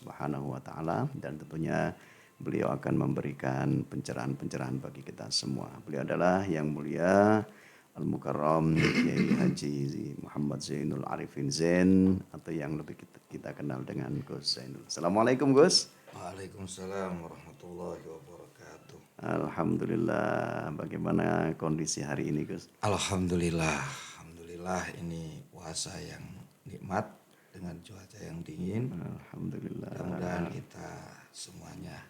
Subhanahu wa taala, dan tentunya beliau akan memberikan pencerahan-pencerahan bagi kita semua. Beliau adalah yang mulia Al-Mukarram Kiai Haji Muhammad Zainul Arifin Zain, atau yang lebih kita kenal dengan Gus Zainul. Assalamualaikum Gus. Waalaikumsalam warahmatullahi wabarakatuh. Alhamdulillah. Bagaimana kondisi hari ini Gus? Alhamdulillah ini puasa yang nikmat dengan cuaca yang dingin. Alhamdulillah. Mudah-mudahan kita semuanya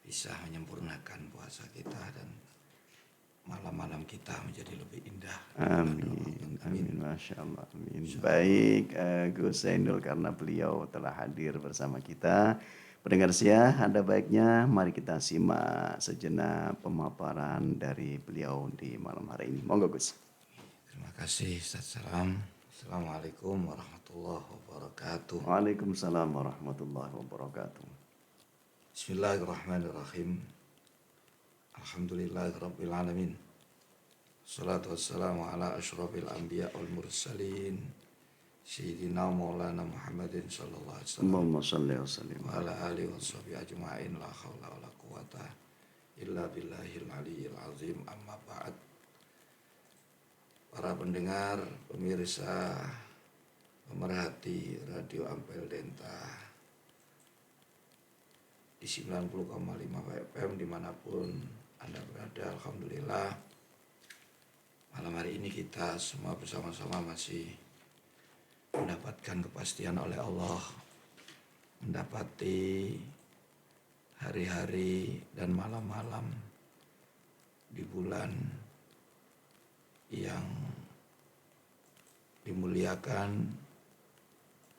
bisa menyempurnakan puasa kita dan malam-malam kita menjadi lebih indah. Amin, amin, masya Allah, amin. Baik, Gus Zainul, karena beliau telah hadir bersama kita, pendengar setia, ada baiknya mari kita simak sejenak pemaparan dari beliau di malam hari ini. Monggo Gus. Terima kasih Ustaz Salam. Assalamualaikum warahmatullahi wabarakatuh. Waalaikumsalam warahmatullahi wabarakatuh. Bismillahirrahmanirrahim. Alhamdulillahirabbil alamin. Salatu wassalamu ala asyrafil anbiya wal mursalin Sayyidina Maulana Muhammadin sallallahu alaihi wasallam Allahumma shalli wa sallim wa ala alihi wa sahbihi ajma'in. La haula wa la quwata illa billahil aliyyil azim. Amma ba'd. Para pendengar, pemirsa, pemerhati Radio Ampel Denta di 90,5 FM dimanapun Anda berada, alhamdulillah malam hari ini kita semua bersama-sama masih mendapatkan kepastian oleh Allah, mendapati hari-hari dan malam-malam di bulan yang dimuliakan,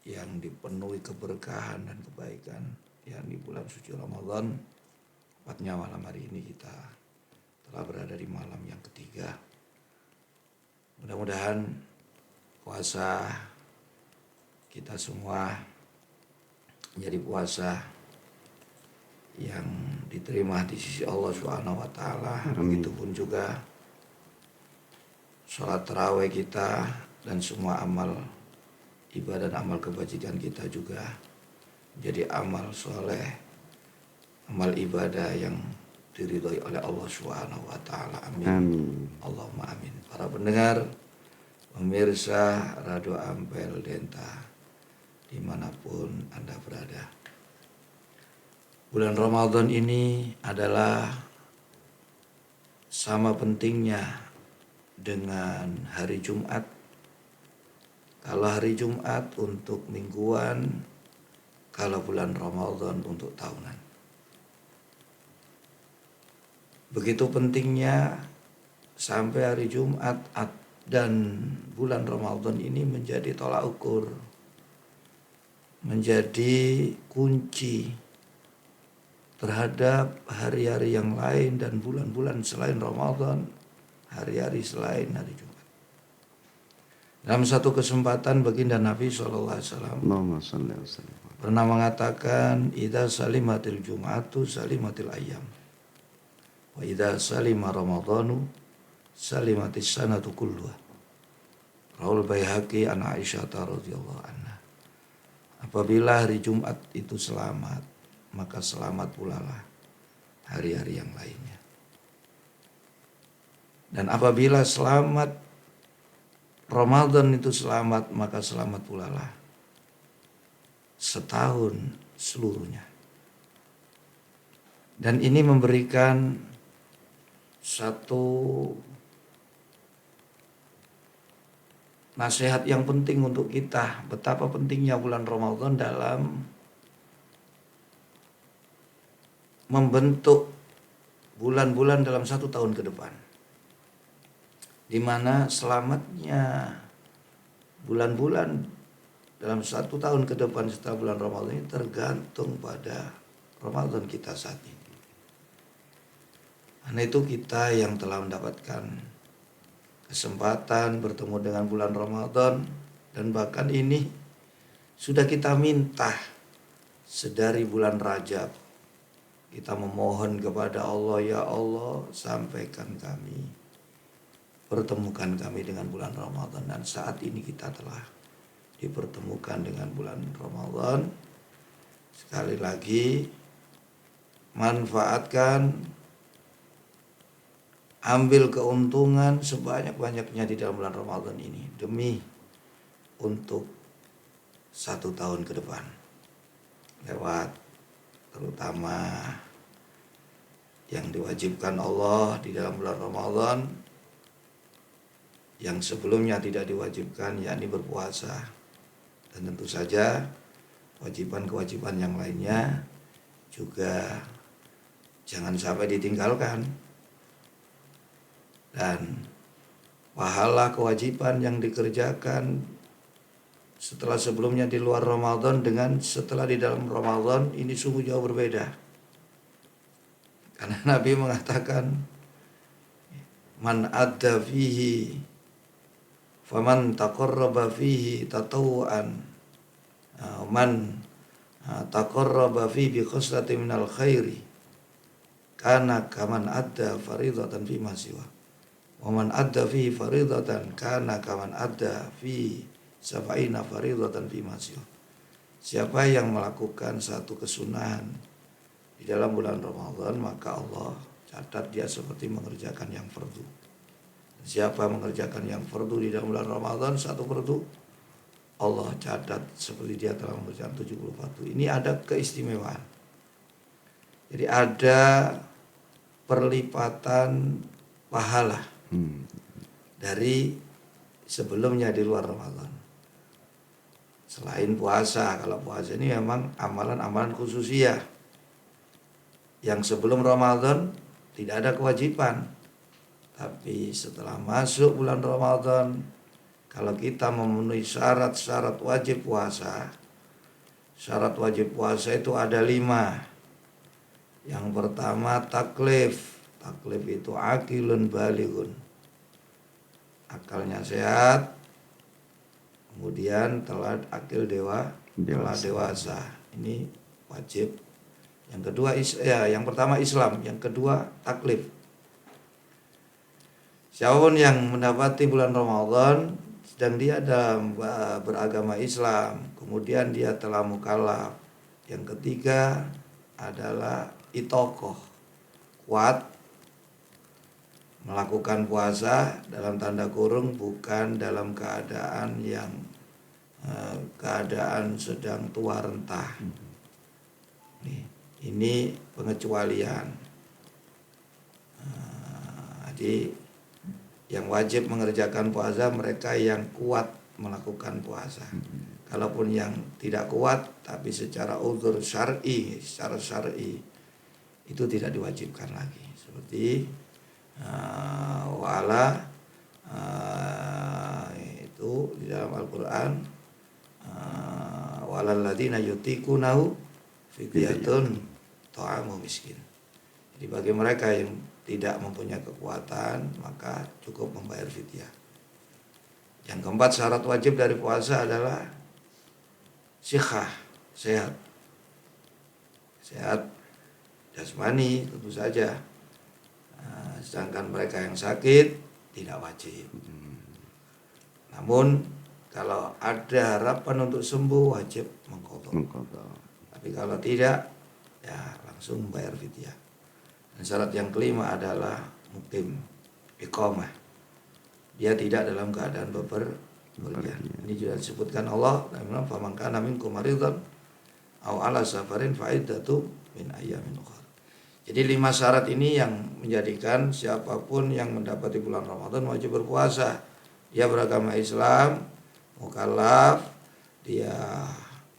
yang dipenuhi keberkahan dan kebaikan, yang di bulan suci Ramadan. Tepatnya malam hari ini kita telah berada di malam yang ketiga. Mudah-mudahan puasa kita semua menjadi puasa yang diterima di sisi Allah Subhanahu wa taala. Begitupun juga sholat tarawih kita dan semua amal ibadah dan amal kebajikan kita juga menjadi amal soleh, amal ibadah yang diridhoi oleh Allah Subhanahu wa taala. Amin. Amin. Allahumma amin. Para pendengar, pemirsa Radio Ampel Denta dimanapun Anda berada, bulan Ramadan ini adalah sama pentingnya dengan hari Jumat. Kalau hari Jumat untuk mingguan, kalau bulan Ramadan untuk tahunan. Begitu pentingnya sampai hari Jumat dan bulan Ramadan ini menjadi tolak ukur, menjadi kunci terhadap hari-hari yang lain dan bulan-bulan selain Ramadan, hari-hari selain hari Jumat. Dalam satu kesempatan baginda Nabi SAW Allahumma shalli wa sallim. pernah mengatakan, idza salimatil Jum'atu salimatil ayyam, wa idza salima Ramadhanu salimatis sanatu kulluha. Rahul Baihaqi an Aisyah radhiyallahu anha. Apabila hari Jumat itu selamat, maka selamat pula lah hari-hari yang lainnya. Dan apabila selamat Ramadan itu selamat, maka selamat pula lah setahun seluruhnya. Dan ini memberikan satu nasihat yang penting untuk kita, betapa pentingnya bulan Ramadan dalam membentuk bulan-bulan dalam satu tahun ke depan, di mana selamatnya bulan-bulan dalam satu tahun ke depan setelah bulan Ramadan ini tergantung pada Ramadan kita saat ini. Karena itu kita yang telah mendapatkan kesempatan bertemu dengan bulan Ramadan, dan bahkan ini sudah kita minta sedari bulan Rajab. Kita memohon kepada Allah, ya Allah, sampaikan kami, pertemukan kami dengan bulan Ramadan. Dan saat ini kita telah dipertemukan dengan bulan Ramadan, sekali lagi manfaatkan, ambil keuntungan sebanyak-banyaknya di dalam bulan Ramadan ini demi untuk 1 tahun ke depan, lewat terutama yang diwajibkan Allah di dalam bulan Ramadan yang sebelumnya tidak diwajibkan, yakni berpuasa, dan tentu saja kewajiban-kewajiban yang lainnya juga jangan sampai ditinggalkan. Dan pahala kewajiban yang dikerjakan setelah sebelumnya di luar Ramadan dengan setelah di dalam Ramadan ini sungguh jauh berbeda. Karena Nabi mengatakan, man adda fihi faman taqarraba fihi tatawuan, man taqarraba fihi bi khoslatin minal khairi kana kaman adda faridatan fi ma siwa. Waman adda fi faridatan kana kaman adda fi sab'ina faridatan fi masih. Siapa yang melakukan satu kesunahan di dalam bulan Ramadan, maka Allah catat dia seperti mengerjakan yang fardu. Siapa mengerjakan yang fardu di dalam bulan Ramadan, satu fardu, Allah catat seperti dia telah mengerjakan 70 fardu. Ini ada keistimewaan. Jadi ada perlipatan pahala dari sebelumnya di luar Ramadan. Selain puasa, kalau puasa ini memang amalan-amalan khususiyah yang sebelum Ramadan tidak ada kewajiban. Tapi setelah masuk bulan Ramadan, kalau kita memenuhi syarat-syarat wajib puasa, syarat wajib puasa itu ada 5. Yang pertama taklif. Taklif itu akilun balighun, akalnya sehat, kemudian telah akil telah dewasa. Ini wajib. Yang kedua yang pertama Islam, yang kedua taklif. Siapapun yang mendapati bulan Ramadan sedang dia dalam beragama Islam, kemudian dia telah mukallaf. Yang ketiga adalah itokoh, kuat melakukan puasa dalam tanda kurung bukan dalam keadaan yang keadaan sedang tua renta. Ini pengecualian. Jadi yang wajib mengerjakan puasa mereka yang kuat melakukan puasa. Kalaupun yang tidak kuat tapi secara uzur syar'i, secara syar'i itu tidak diwajibkan lagi. Seperti wala itu di dalam Al-Qur'an, walal ladzina yutiqunahu fidyatun ta'amu miskin. Jadi bagi mereka yang tidak mempunyai kekuatan maka cukup membayar fidyah. Yang keempat, syarat wajib dari puasa adalah sikhah, sehat. Sehat jasmani tentu saja. Sedangkan mereka yang sakit tidak wajib. Namun kalau ada harapan untuk sembuh wajib mengqadha. Tapi kalau tidak ya langsung bayar fidyah. Dan syarat yang kelima adalah mukim, iqamah. Dia tidak dalam keadaan bepergian. Ini juga disebutkan Allah dalam faman kana minkum maridan aw ala safarin fa iddatu min ayyamin ukhra. Jadi 5 syarat ini yang menjadikan siapapun yang mendapati bulan Ramadan wajib berpuasa. Dia beragama Islam, mukallaf, dia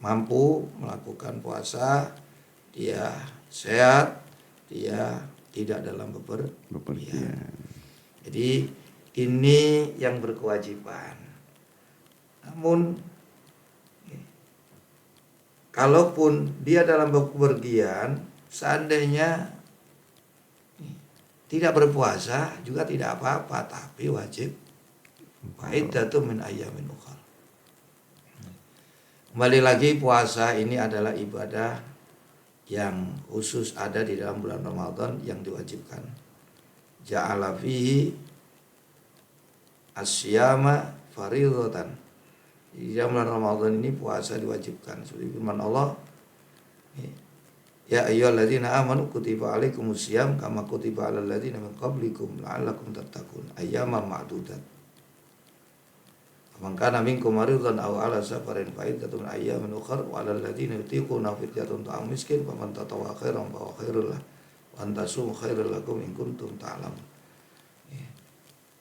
mampu melakukan puasa, dia sehat, dia tidak dalam bepergian. Jadi ini yang berkewajiban. Namun kalaupun dia dalam bepergian, seandainya tidak berpuasa juga tidak apa-apa, tapi wajib fa'iddatu min ayyamin ukhra. Kembali lagi, puasa ini adalah ibadah yang khusus ada di dalam bulan Ramadan yang diwajibkan. Ja'ala fihi asyama faridatan. Di dalam bulan Ramadan ini puasa diwajibkan. Seperti firman Allah, Ya ayyuhalladzina amanu kutiba alaikumusiyam kama kutiba alal ladzina min qablikum la'allakum tattaqun ayyaman ma'dudat. Man kana minkum maridan aw ala safarin fa iddatun ayyamin ukhra wa alal ladzina yutiquna fidyatun ta'am miskin faman tatawwa khairan fa khairul lahu wa an tasumu khairul lakum in kuntum ta'lamun.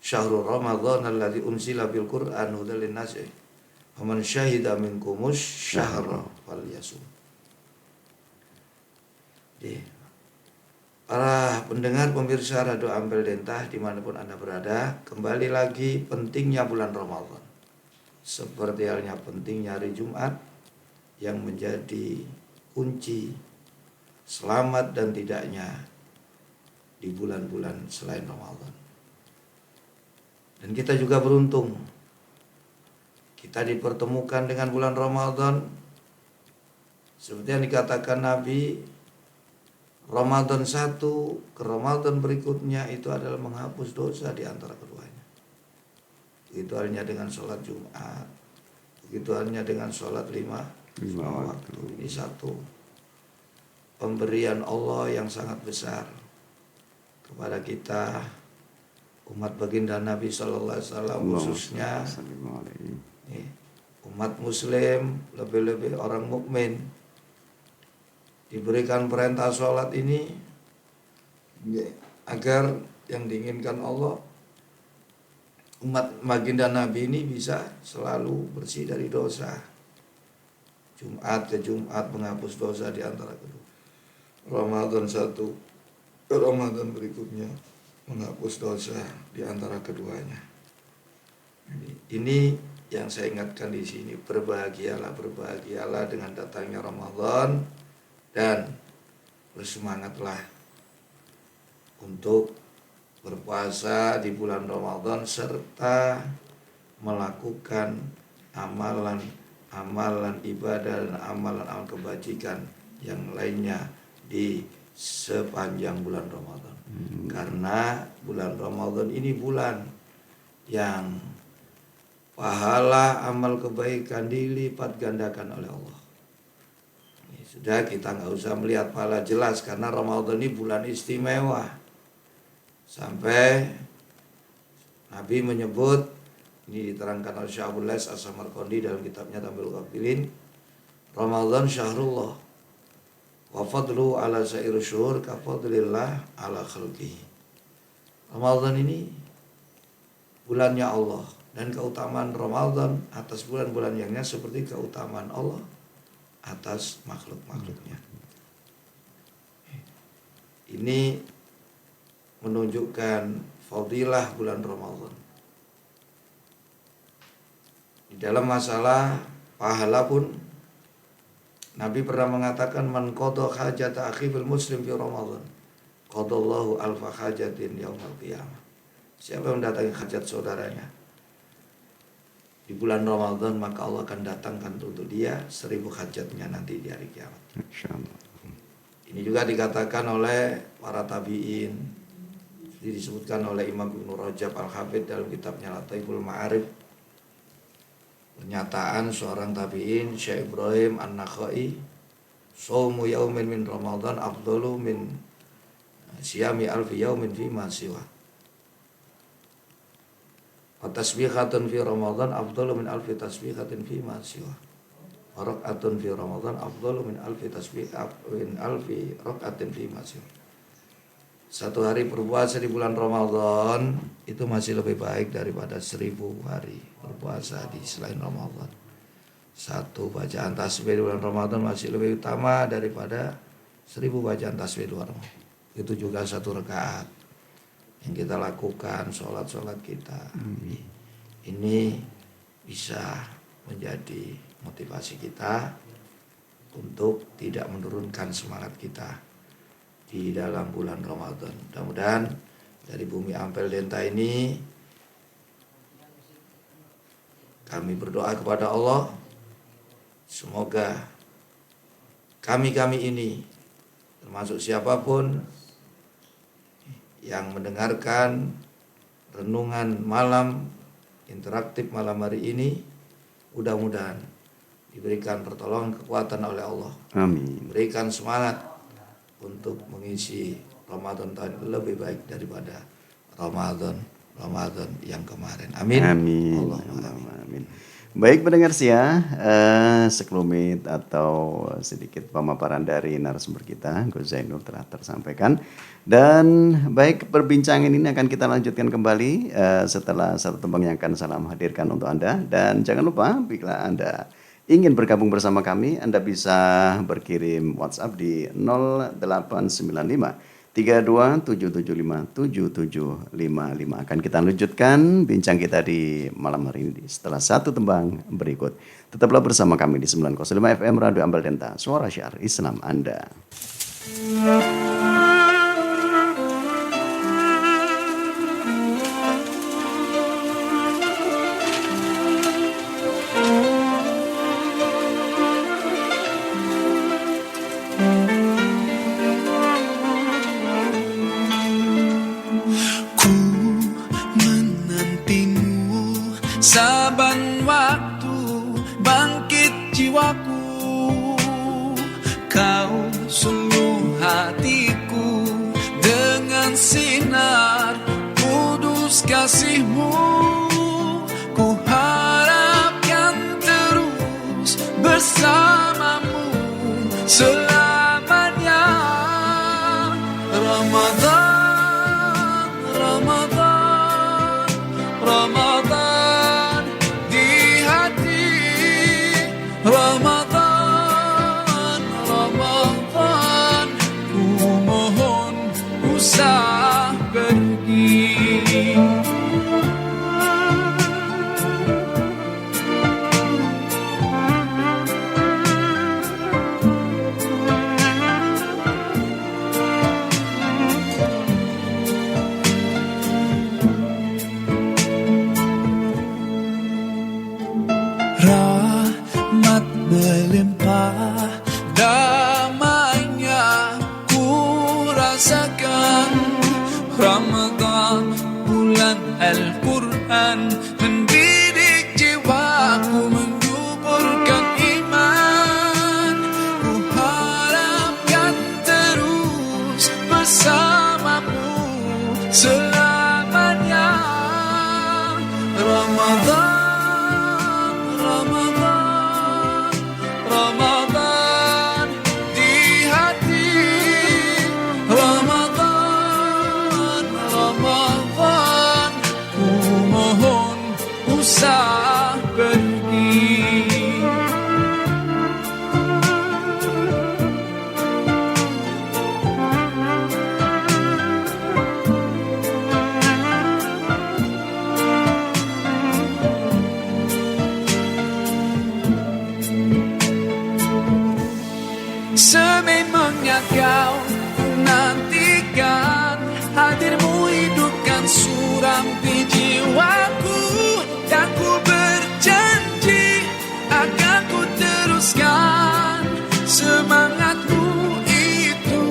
Syahrul Ramadhan alladzi unzila bil Qur'an hudan lin-nas. Faman syahida minkumus syahra falyasum. Para pendengar pemirsa Radio Ampel Dentah dimanapun Anda berada, kembali lagi pentingnya bulan Ramadan. Seperti halnya pentingnya hari Jumat yang menjadi kunci selamat dan tidaknya di bulan-bulan selain Ramadan. Dan kita juga beruntung, kita dipertemukan dengan bulan Ramadan. Seperti yang dikatakan Nabi, Ramadan satu ke Ramadan berikutnya itu adalah menghapus dosa di antara keduanya. Begitu halnya dengan sholat Jumat, begitu halnya dengan sholat lima waktu. Ini satu pemberian Allah yang sangat besar kepada kita, umat baginda Nabi Sallallahu Alaihi Wasallam, khususnya umat Muslim, lebih-lebih orang mukmin, diberikan perintah sholat ini agar yang diinginkan Allah, umat baginda Nabi ini bisa selalu bersih dari dosa. Jumat ke Jumat menghapus dosa di antara kedua. Ramadan satu ke Ramadan berikutnya menghapus dosa di antara keduanya. Ini yang saya ingatkan di sini, berbahagialah dengan datangnya Ramadan. Dan bersemangatlah untuk berpuasa di bulan Ramadan serta melakukan amalan ibadah dan amalan kebajikan yang lainnya di sepanjang bulan Ramadan. Karena bulan Ramadan ini bulan yang pahala amal kebaikan dilipat gandakan oleh Allah. Sudah, kita nggak usah melihat pahala jelas karena Ramadan ini bulan istimewa. Sampai Nabi menyebut, ini diterangkan oleh Syekh Abdul Lais As-Samarqandi dalam kitabnya Tambaul Ghafilin, Ramadan syahrullah wa fadlu ala sair syuhur ka fadlillah ala khalqihi. Ramadan ini bulannya Allah, dan keutamaan Ramadan atas bulan-bulan yang lainnya seperti keutamaan Allah atas makhluk-makhluknya. Ini menunjukkan fadilah bulan Ramadan. Di dalam masalah pahala pun Nabi pernah mengatakan, man qada hajata akhil muslim fi Ramadan qadallahu alfa hajatin yaumil qiyamah. Siapa yang mendatangi hajat saudaranya di bulan Ramadan, maka Allah akan datangkan untuk dia 1000 hajatnya nanti di hari kiamat. Insyaallah. Ini juga dikatakan oleh para tabi'in, disebutkan oleh Imam Ibnu Rajab Al-Hafidz dalam kitabnya Lataiful Ma'arif. Pernyataan seorang tabi'in, Syekh Ibrahim An-Nakhai, shaumu yaumin min Ramadan afdalu min siyami alfi yaumin fi ma siwa. Wa tasbihatun fi Ramadan afdalu min alfi tasbihatin fi ma siwa. Wa rak'atun fi Ramadan afdalu min alfi tasbihatin alfi rak'atin fi ma siwa. Satu hari berpuasa di bulan Ramadan itu masih lebih baik daripada 1000 hari berpuasa di selain Ramadan. Satu bacaan tasbih di bulan Ramadan masih lebih utama daripada 1000 bacaan tasbih di luar Ramadan. Itu juga satu rakaat yang kita lakukan, sholat kita. Ini bisa menjadi motivasi kita untuk tidak menurunkan semangat kita di dalam bulan Ramadan. Mudah-mudahan dari Bumi Ampel Dentah ini kami berdoa kepada Allah, semoga kami ini termasuk siapapun yang mendengarkan renungan malam interaktif malam hari ini, mudah-mudahan diberikan pertolongan kekuatan oleh Allah. Amin. Berikan semangat untuk mengisi Ramadan tahun ini lebih baik daripada Ramadan yang kemarin. Amin. Amin. Allahumma amin. Amin. Baik pendengar ya, sekelumit atau sedikit pemaparan dari narasumber kita, Gus Zainul telah tersampaikan. Dan baik, perbincangan ini akan kita lanjutkan kembali setelah satu tembang yang akan salam hadirkan untuk Anda. Dan jangan lupa, bila Anda ingin bergabung bersama kami, Anda bisa berkirim WhatsApp di 0895 32775755. Akan kita lanjutkan bincang kita di malam hari ini setelah satu tembang berikut. Tetaplah bersama kami di 905 FM Radio Ambal Denta, suara syiar Islam Anda. Saban waktu bangkit jiwaku, kau sungguh hatiku dengan sinar kudus kasihmu. Ku harapkan terus bersamamu selamanya. Ramadan, Ramadan, Ramadan di hati. Ramadan, Ramadan, ku mohon usah pergi. Rahmat melimpah, damainya ku rasakan. Ramadan, bulan Al-Quran, mendidik jiwaku, menyuburkan iman. Ku harapkan terus bersamamu selamanya. Ramadan, Ramadan, Ramadan di hati. Ramadan, Ramadan, ku mohon usah pergi. Sememangnya kau nantikan hadirmu, hidupkan suram di jiwaku. Dan ku berjanji akan ku teruskan semangatmu itu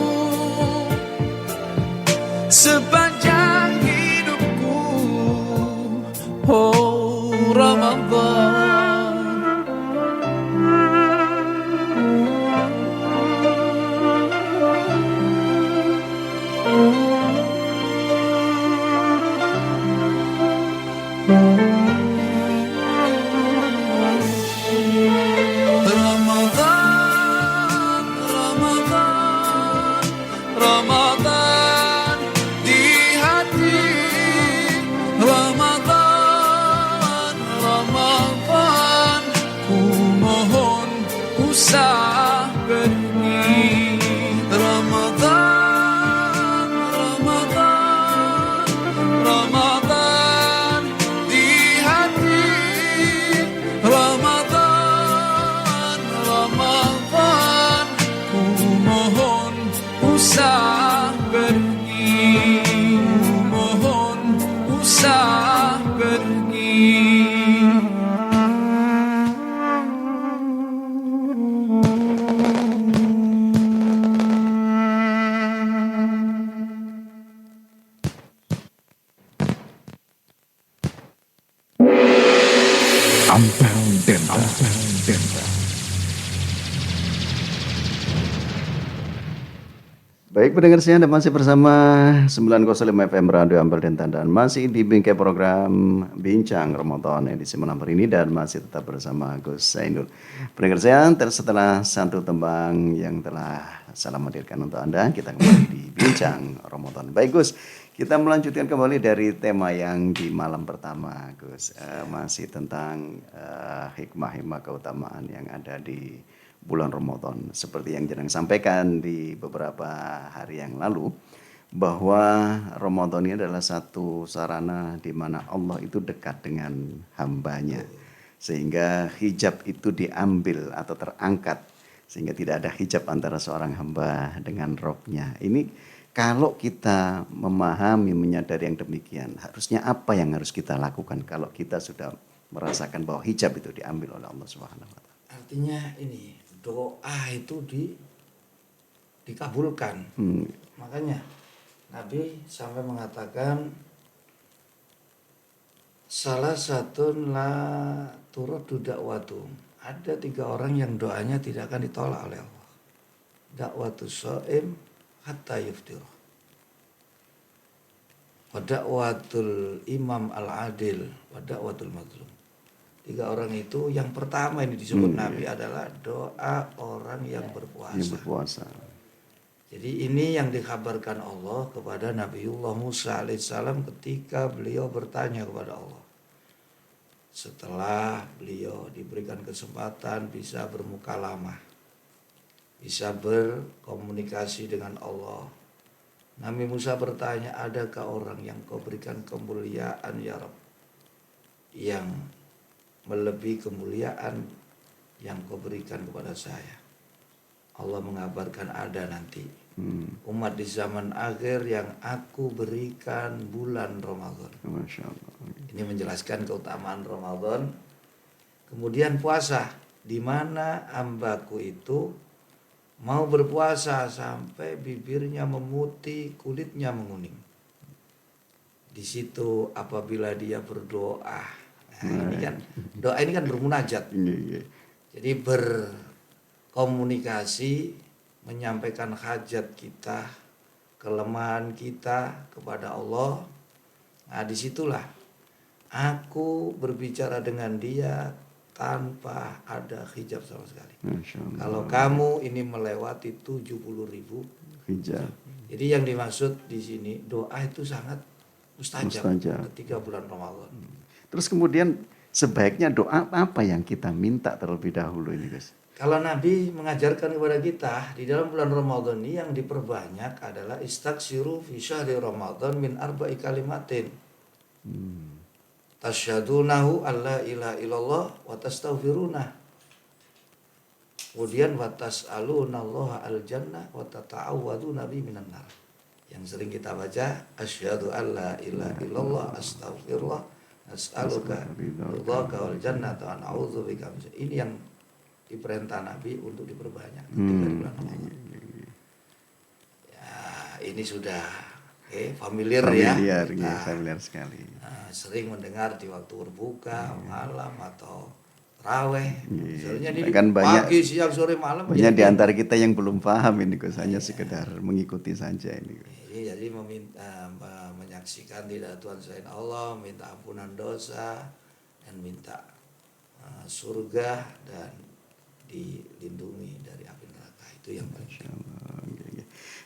sepanjang hidupku. Oh Ramadan, Ramadan, Ramadan, Ramadan di hati. Ramadan, Ramadan, ku mohon usah pergi. Ramadan, Ramadan, Ramadan di hati. Ramadan, Ramadan, ku mohon usah pergi. Ku mohon usah pergi. Ambal Denta. Baik pendengar saya, Anda masih bersama 905 FM Radio Ampel dan Tandan. Masih di bingkai program Bincang Ramadan edisi malam hari ini dan masih tetap bersama Gus Zainul. Pendengar saya, setelah satu tembang yang telah saya hadirkan untuk Anda, kita kembali di Bincang Ramadan. Baik Gus, kita melanjutkan kembali dari tema yang di malam pertama Gus. Masih tentang hikmah-hikmah keutamaan yang ada di bulan Ramadan. Seperti yang Jenang sampaikan di beberapa hari yang lalu, bahwa Ramadan ini adalah satu sarana di mana Allah itu dekat dengan hambanya. Sehingga hijab itu diambil atau terangkat. Sehingga tidak ada hijab antara seorang hamba dengan Robnya. Ini kalau kita memahami, menyadari yang demikian, harusnya apa yang harus kita lakukan kalau kita sudah merasakan bahwa hijab itu diambil oleh Allah Subhanahu wa taala. Artinya ini doa itu dikabulkan. Makanya Nabi sampai mengatakan salah satu la turadu da'watu. Ada 3 orang yang doanya tidak akan ditolak oleh Allah. Da'watu shaim hatta yuftir. Wa da'watul imam al-adil wa da'watul mazlum. 3 orang itu yang pertama ini disebut Nabi adalah doa orang yang berpuasa. Yang berpuasa. Jadi ini yang dikabarkan Allah kepada Nabiullah Musa alaihissalam ketika beliau bertanya kepada Allah. Setelah beliau diberikan kesempatan bisa bermukalamah, bisa berkomunikasi dengan Allah. Nabi Musa bertanya, adakah orang yang kau berikan kemuliaan ya Rabb, yang melebihi kemuliaan yang kau berikan kepada saya? Allah mengabarkan ada nanti umat di zaman akhir yang aku berikan bulan Ramadan. Masya Allah. Ini menjelaskan keutamaan Ramadan. Kemudian puasa, di mana hambaku itu mau berpuasa sampai bibirnya memutih, kulitnya menguning. Di situ apabila dia berdoa, ini kan doa ini kan bermunajat. Jadi berkomunikasi, menyampaikan hajat kita, kelemahan kita kepada Allah. Nah, disitulah aku berbicara dengan dia tanpa ada hijab sama sekali. Kalau kamu ini melewati 70.000 hijab. Jadi yang dimaksud di sini doa itu sangat mustajab. Ketika bulan Ramadan. Terus kemudian sebaiknya doa apa yang kita minta terlebih dahulu ini guys? Kalau Nabi mengajarkan kepada kita di dalam bulan Ramadan ini yang diperbanyak adalah istaghfiru fi syahri Ramadan min arba'i kalimatin. Tasyadunahu alla ilaha illallah wa tastaghfirunah. Kemudian wa tas'alunallaha al-jannah wa tata'awwaduna bi minan nar. Yang sering kita baca asyhadu alla ilaha illallah astaghfirullah as'aluka ridhaka wal jannata wa na'udzubika. Ini yang diperintah Nabi untuk diperbanyak ketika di bulan Ramadan. Ya, ini sudah familiar ya. Familiar sekali. Sering mendengar di waktu berbuka, malam atau taraweh. Sebenarnya ini kan banyak, pagi, siang, sore, malam. Banyak di antara kita yang belum paham ini Gus, hanya sekedar mengikuti saja ini. Jadi meminta menyaksikan tidak Tuhan selain Allah, minta ampunan dosa dan minta surga dan dilindungi dari api neraka. Itu yang paling penting.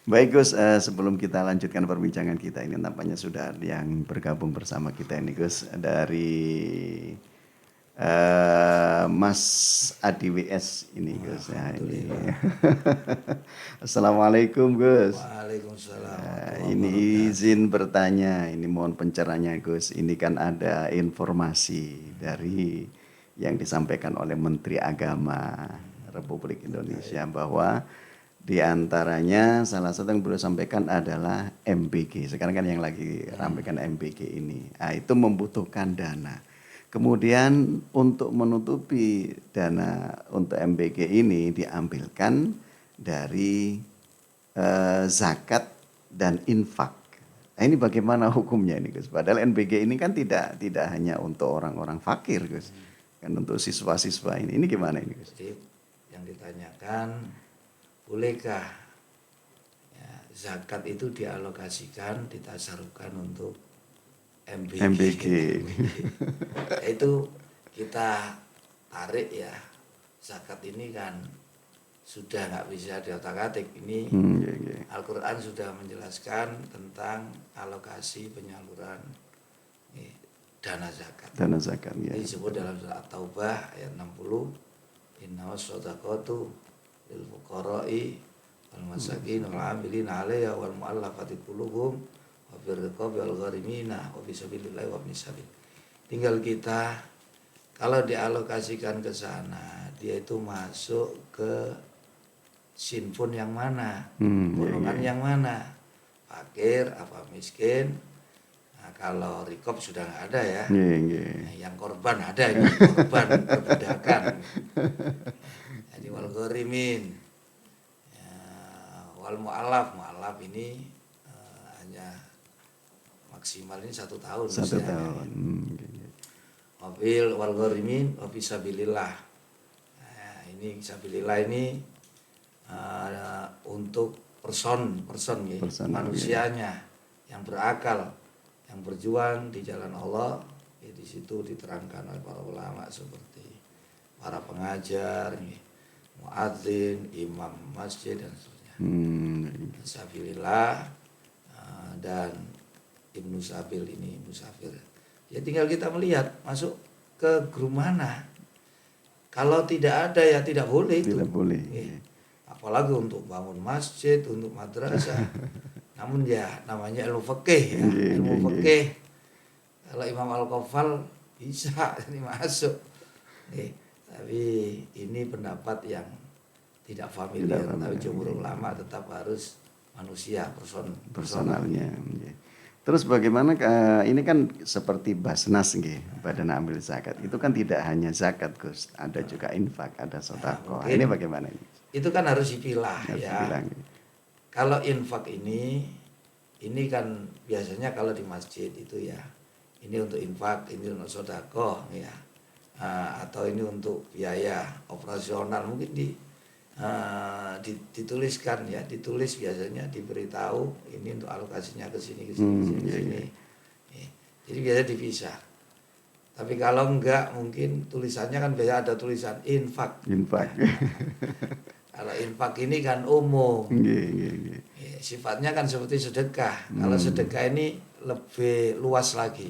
Baik Gus, sebelum kita lanjutkan perbincangan kita ini, nampaknya sudah ada yang bergabung bersama kita ini Gus, dari Mas Adi WS ini Gus ya ini. Assalamualaikum Gus. Waalaikumsalam. Ini izin bertanya, ini mohon pencerahannya Gus. Ini kan ada informasi dari yang disampaikan oleh Menteri Agama Republik Indonesia bahwa di antaranya salah satu yang beliau sampaikan adalah MBG. Sekarang kan yang lagi rampaikan MBG ini. Nah, itu membutuhkan dana. Kemudian untuk menutupi dana untuk MBG ini diambilkan dari zakat dan infak. Nah, ini bagaimana hukumnya ini Gus? Padahal MBG ini kan tidak hanya untuk orang-orang fakir Gus. Kan untuk siswa-siswa ini. Ini gimana ini Gus? Jadi yang ditanyakan, bolehkah ya, zakat itu dialokasikan, ditasarufkan untuk MBG. MBG. Itu kita tarik ya, zakat ini kan sudah nggak bisa diotak-atik. Ini Iya, iya. Al-Quran sudah menjelaskan tentang alokasi penyaluran dana zakat. Dana zakat ya. Ini disebut dalam surat At-Taubah ayat 60, innamas shadaqatu lil fuqara'i wal masakin wal 'amilina 'alaiha wal mu'allafati qulubuhum wa fir riqabi wal gharimina wa fi sabilillahi wa ibnis sabil. Tinggal kita kalau dialokasikan ke sana, dia itu masuk ke sinfun yang mana, golongan yang mana, fakir apa miskin. Nah, kalau rikob sudah nggak ada ya. Iya, iya. Nah, yang korban ada, ini korban perbudakan. Jadi wal gharimin, ya, wal mu'alaf ini hanya maksimal ini 1 tahun. 1 tahun. Iya. Wabil wal gharimin wa fisabilillah. Nah, ini fisabilillah ini untuk person ya, manusianya yang berakal, yang berjuang di jalan Allah. Ya, di situ diterangkan oleh para ulama seperti para pengajar, muadzin, imam masjid dan seterusnya. Fisabilillah dan Ibnu Sabil ini musafir. Ya tinggal kita melihat masuk ke grup mana. Kalau tidak ada ya tidak boleh itu. Tidak boleh. Apalagi untuk bangun masjid, untuk madrasah. Namun ya namanya ilmu fikih ya. Ilmu fikih. Kalau Imam Al-Qafal bisa ini masuk. Tapi ini pendapat yang tidak familiar. Tapi jumhur ulama tetap harus manusia, personalnya. Terus bagaimana ini kan seperti Basnas nggih, Badan Amil Zakat. Itu kan tidak hanya zakat, Gus, ada juga infak, ada sedekah. Ini bagaimana ini? Itu kan harus dipilah ya. Kalau infak ini kan biasanya kalau di masjid itu ya, ini untuk infak, ini untuk sedekah ya. Atau ini untuk biaya operasional mungkin dituliskan ya, ditulis biasanya diberitahu ini untuk alokasinya ke sini. Jadi biasa dipisah. Tapi kalau enggak mungkin tulisannya kan biasa ada tulisan infak. Kalau infak ini kan umum. Sifatnya kan seperti sedekah. Kalau sedekah ini lebih luas lagi.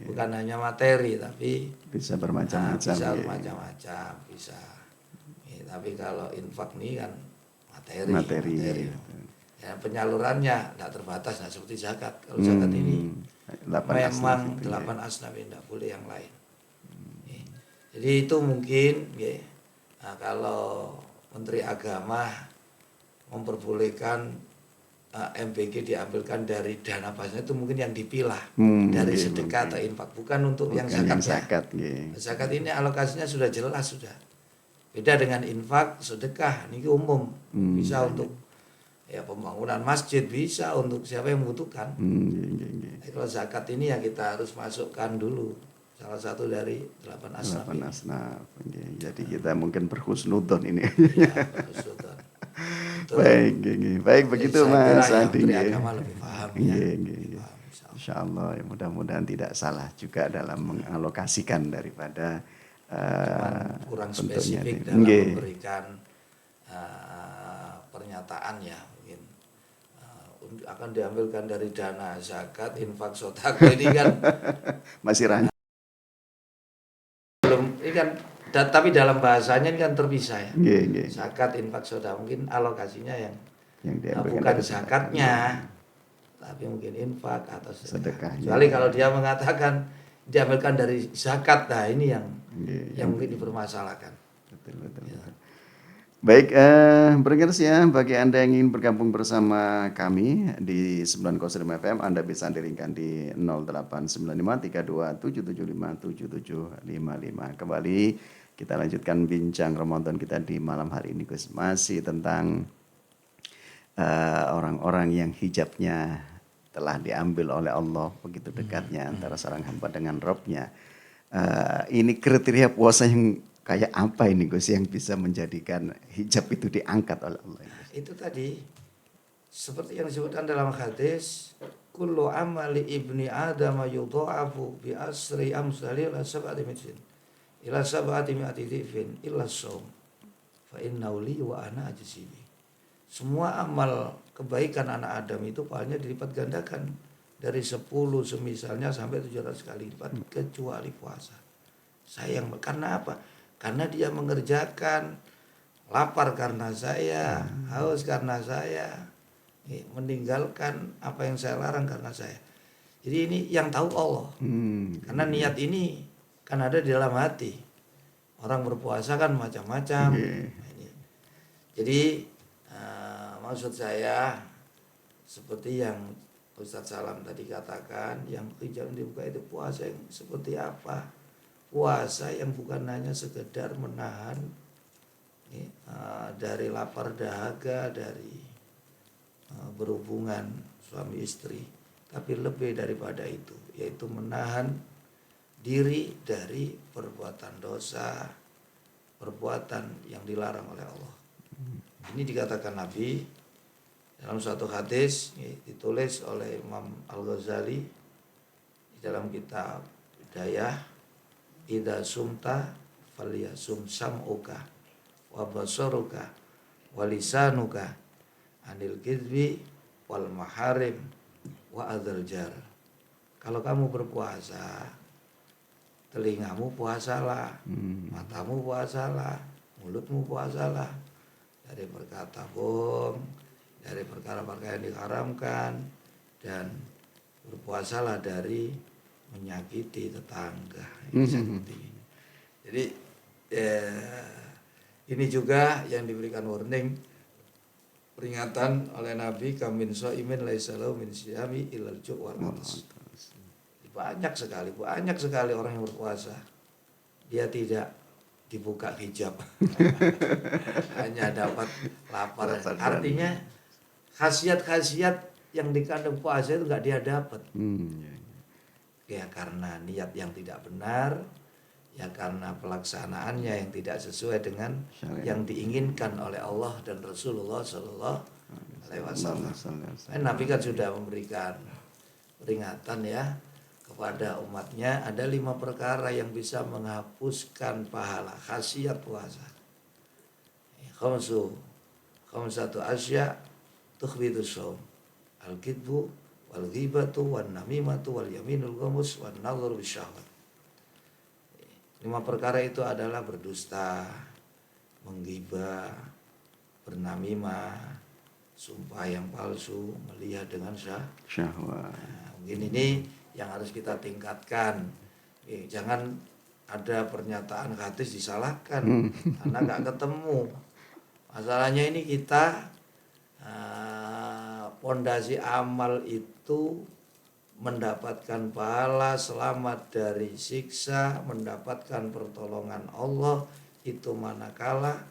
Bukan hanya materi tapi bisa bermacam-macam. Bisa bermacam-macam, bisa. Tapi kalau infak ini kan materi. Ya, penyalurannya tidak terbatas, tidak seperti zakat. Kalau zakat ini memang 8 asnaf, tidak boleh yang lain. Jadi itu mungkin kalau Menteri Agama memperbolehkan MBG diambilkan dari dana pasnya itu mungkin yang dipilah dari sedekah atau infak, bukan untuk yang zakat. Zakat ini alokasinya sudah jelas sudah. Beda dengan infak, sedekah, ini umum. Bisa untuk ya pembangunan masjid, bisa untuk siapa yang membutuhkan. Kalau zakat ini ya kita harus masukkan dulu. Salah satu dari 8 asnaf. 8 asnaf. Jadi kita mungkin berhusnudzon ini. Ya, berhusnudzon. Baik begitu Mas Adi. Agama lebih paham ya. Insyaallah ya, mudah-mudahan tidak salah juga dalam mengalokasikan daripada kurang spesifik dalam memberikan pernyataan ya, mungkin akan diambilkan dari dana zakat, infak, sedekah ini kan masih rancang. Belum ini kan tapi dalam bahasanya ini kan terpisah ya. Zakat, infak, sedekah mungkin alokasinya yang bukan zakatnya, tapi mungkin infak atau sedekah. Kecuali kalau dia mengatakan diambilkan dari zakat, nah ini yang mungkin dipermasalahkan. Betul. Ya. Baik, bergeras ya bagi Anda yang ingin bergabung bersama kami di 905 FM, Anda bisa diringkan di 089532775755. Kembali kita lanjutkan bincang Ramadan kita di malam hari ini, Gus. Masih tentang orang-orang yang hijabnya telah diambil oleh Allah, begitu dekatnya antara seorang hamba dengan Robnya. Ini kriteria puasa yang kayak apa ini Gus yang bisa menjadikan hijab itu diangkat oleh Allah? Itu tadi seperti yang disebutkan dalam hadis, kullu amali ibni adam yudha'afu bi asri amsali ila sab'ati mi'atin ila sab'ati mi'ati dhifin illa shaum fa innahu li wa ana ajzibi. Semua amal kebaikan anak Adam itu pahalanya dilipat gandakan dari 10 semisalnya sampai 700 kali lipat kecuali puasa. Sayang, karena apa? Karena dia mengerjakan lapar karena saya, haus karena saya, meninggalkan apa yang saya larang karena saya. Jadi ini yang tahu Allah. Karena niat ini kan ada di dalam hati. Orang berpuasa kan macam-macam. Jadi maksud saya seperti yang Ustadz Salam tadi katakan, yang jangan dibuka itu puasa yang seperti apa? Puasa yang bukan hanya sekedar menahan dari lapar dahaga, dari berhubungan suami istri, tapi lebih daripada itu, yaitu menahan diri dari perbuatan dosa, perbuatan yang dilarang oleh Allah. Ini dikatakan Nabi dalam suatu hadis ditulis oleh Imam Al-Ghazali di dalam kitab Hidayah, idza sumta falyasum sam'uka wa basaruka wa lisanuka anil kidbi wal maharim wa adzal jar. Kalau kamu berpuasa, telingamu puasalah, matamu puasalah, mulutmu puasalah dari berkata bohong, dari perkara-perkara yang diharamkan, dan berpuasalah dari menyakiti tetangga. Jadi ini juga yang diberikan warning, peringatan oleh Nabi, kamin so'imin laisalau min siyami ilal ju' wal atas. Banyak sekali orang yang berpuasa, dia tidak dibuka hijab, hanya dapat lapar. Artinya khasiat-khasiat yang dikandung puasa itu nggak dia dapat. Ya karena niat yang tidak benar, ya karena pelaksanaannya yang tidak sesuai dengan yang diinginkan oleh Allah dan Rasulullah Sallallahu Alaihi Wasallam. Nabi kan sudah memberikan peringatan ya kepada umatnya, ada 5 perkara yang bisa menghapuskan pahala, khasiat puasa. Khamsatu asya tukhbitu shaum, al-kidbu wal ghibatu wan namimatu wal yaminul ghamus wan nadhru bisyahwat. 5 perkara itu adalah berdusta, menggibah, bernamimah, sumpah yang palsu, melihat dengan syahwat. Mungkin ini yang harus kita tingkatkan. Jangan ada pernyataan hadis disalahkan karena nggak ketemu. Masalahnya ini kita pondasi amal itu mendapatkan pahala, selamat dari siksa, mendapatkan pertolongan Allah itu manakala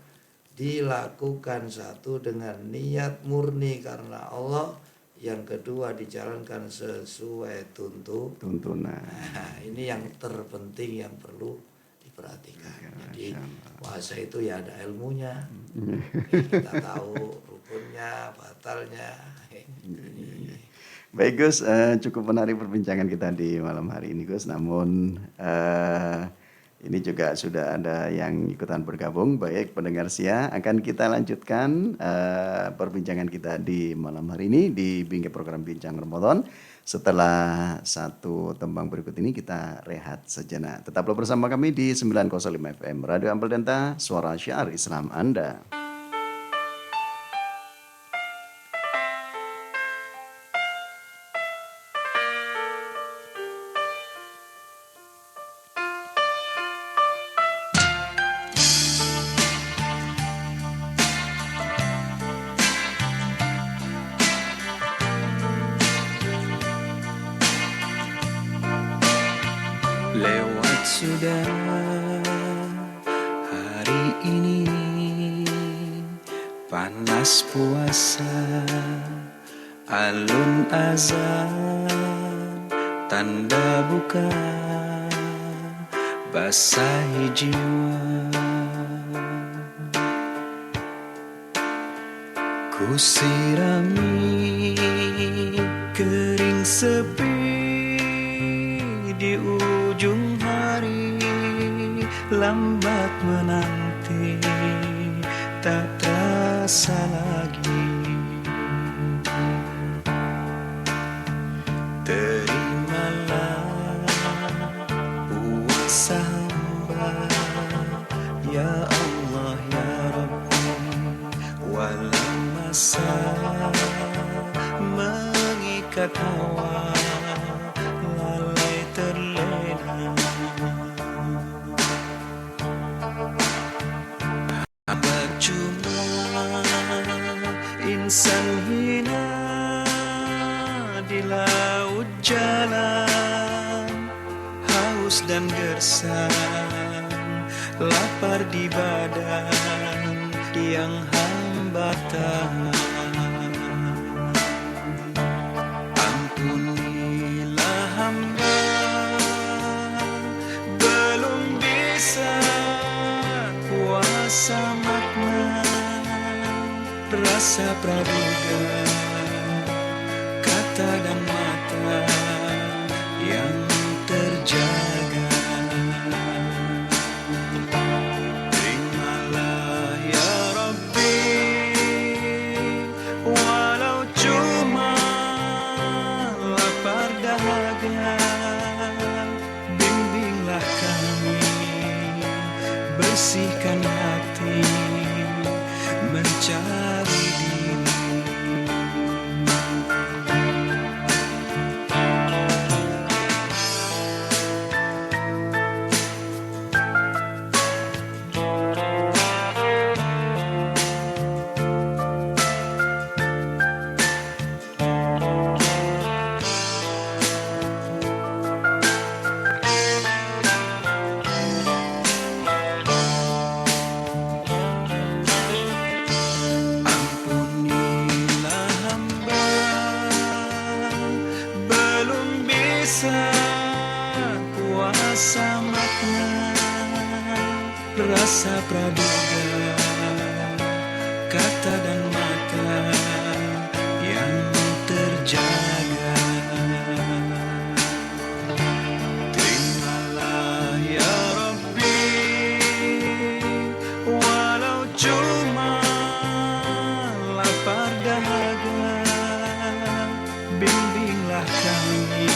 dilakukan satu dengan niat murni karena Allah, yang kedua dijalankan sesuai tuntunan. Nah, ini yang terpenting yang perlu diperhatikan. Jadi puasa itu ya ada ilmunya, kita tahu rukunnya, batalnya. Baik Gus, cukup menarik perbincangan kita di malam hari ini Gus. Namun ini juga sudah ada yang ikutan bergabung. Baik pendengar Sia, akan kita lanjutkan perbincangan kita di malam hari ini di Bingkai Program Bincang Ramadan. Setelah satu tembang berikut ini kita rehat sejenak. Tetaplah bersama kami di 905 FM Radio Ampel Denta, suara syiar Islam Anda. Lewat sudah hari ini, panas puasa, alun azan, tanda buka, basahi jiwa. Ku sirami sepi di ujung hari, lambat menanti tak terasa lagi. Terimalah puasa hamba, ya Allah ya Rabbi, walau masa mengikat hawa, lalai terlena. Hamba cuma insan hina di laut jalan, haus dan gersang, lapar di badan yang hamba tahan. Ampunilah hamba, belum bisa kuasa makna rasa praduga, kata dan mata yang terjaga. Terimalah ya Rabbi, walau cuma lapar dahaga, bimbinglah kami, bersihkan hati, mencari diri. Ampunilah hamba, belum bisa kuasa makna rasa praduga, kata dan mata yang terjaga. Terimalah ya Rabbi, walau cuma lapar dahaga, bimbinglah kami,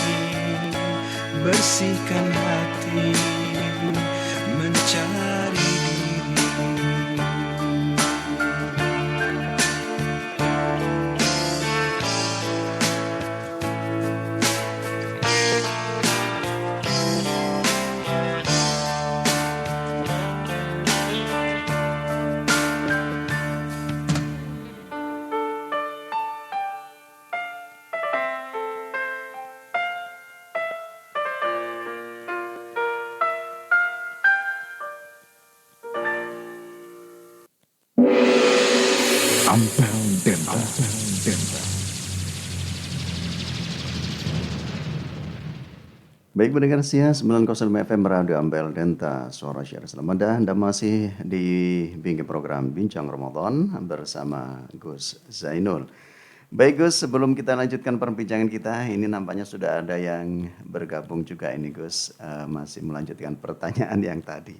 bersihkan hati, mencari diri. Ampel Denta. Baik pendengar setia 905 FM Radio Ampel Denta, suara syiar Islam. Anda masih di bingkai program Bincang Ramadan bersama Gus Zainul. Baik Gus, sebelum kita lanjutkan perbincangan kita, ini nampaknya sudah ada yang bergabung juga ini Gus, masih melanjutkan pertanyaan yang tadi.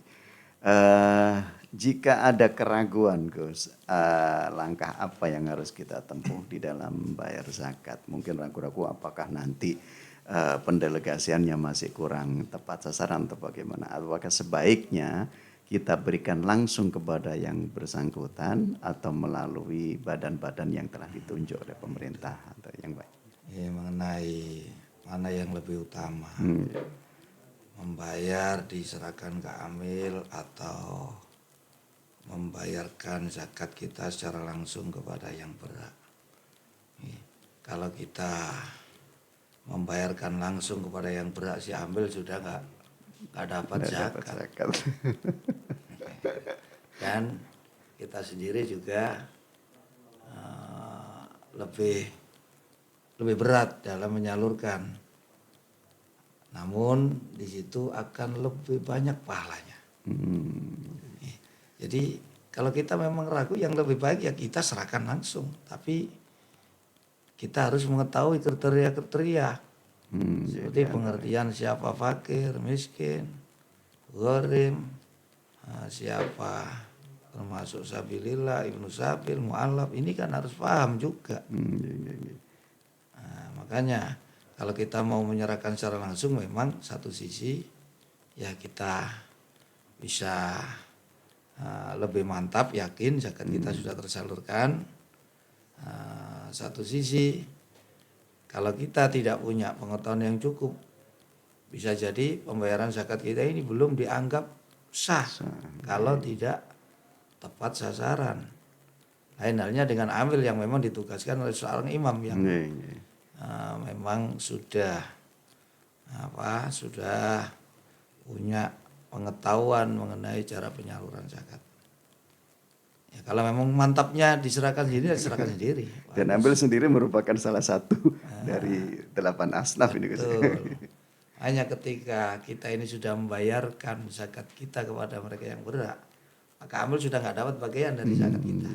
Jika ada keraguan Gus, langkah apa yang harus kita tempuh di dalam bayar zakat? Mungkin ragu-ragu apakah nanti pendelegasiannya masih kurang tepat sasaran atau bagaimana? Apakah sebaiknya kita berikan langsung kepada yang bersangkutan atau melalui badan-badan yang telah ditunjuk oleh pemerintah atau yang baik? Ya, mengenai mana yang lebih utama, membayar diserahkan ke amil atau membayarkan zakat kita secara langsung kepada yang berhak. Kalau kita membayarkan langsung kepada yang berhak, si amil sudah nggak dapat zakat. Dan kita sendiri juga lebih berat dalam menyalurkan. Namun di situ akan lebih banyak pahalanya. Jadi kalau kita memang ragu, yang lebih baik ya kita serahkan langsung. Tapi kita harus mengetahui kriteria-kriteria Seperti pengertian siapa fakir, miskin, gharim, siapa termasuk sabilillah, ibnu sabil, mu'alaf, ini kan harus paham juga. Nah, makanya kalau kita mau menyerahkan secara langsung memang satu sisi ya kita bisa lebih mantap, yakin zakat kita sudah tersalurkan. Satu sisi kalau kita tidak punya pengetahuan yang cukup, bisa jadi pembayaran zakat kita ini belum dianggap sah kalau tidak tepat sasaran. Lain halnya dengan amil yang memang ditugaskan oleh seorang imam yang memang sudah punya pengetahuan mengenai cara penyaluran zakat. Ya, kalau memang mantapnya diserahkan sendiri, diserahkan sendiri. Dan ambil sendiri merupakan salah satu dari 8 asnaf ini Gus. Betul. Hanya ketika kita ini sudah membayarkan zakat kita kepada mereka yang berhak, maka ambil sudah nggak dapat bagian dari zakat kita.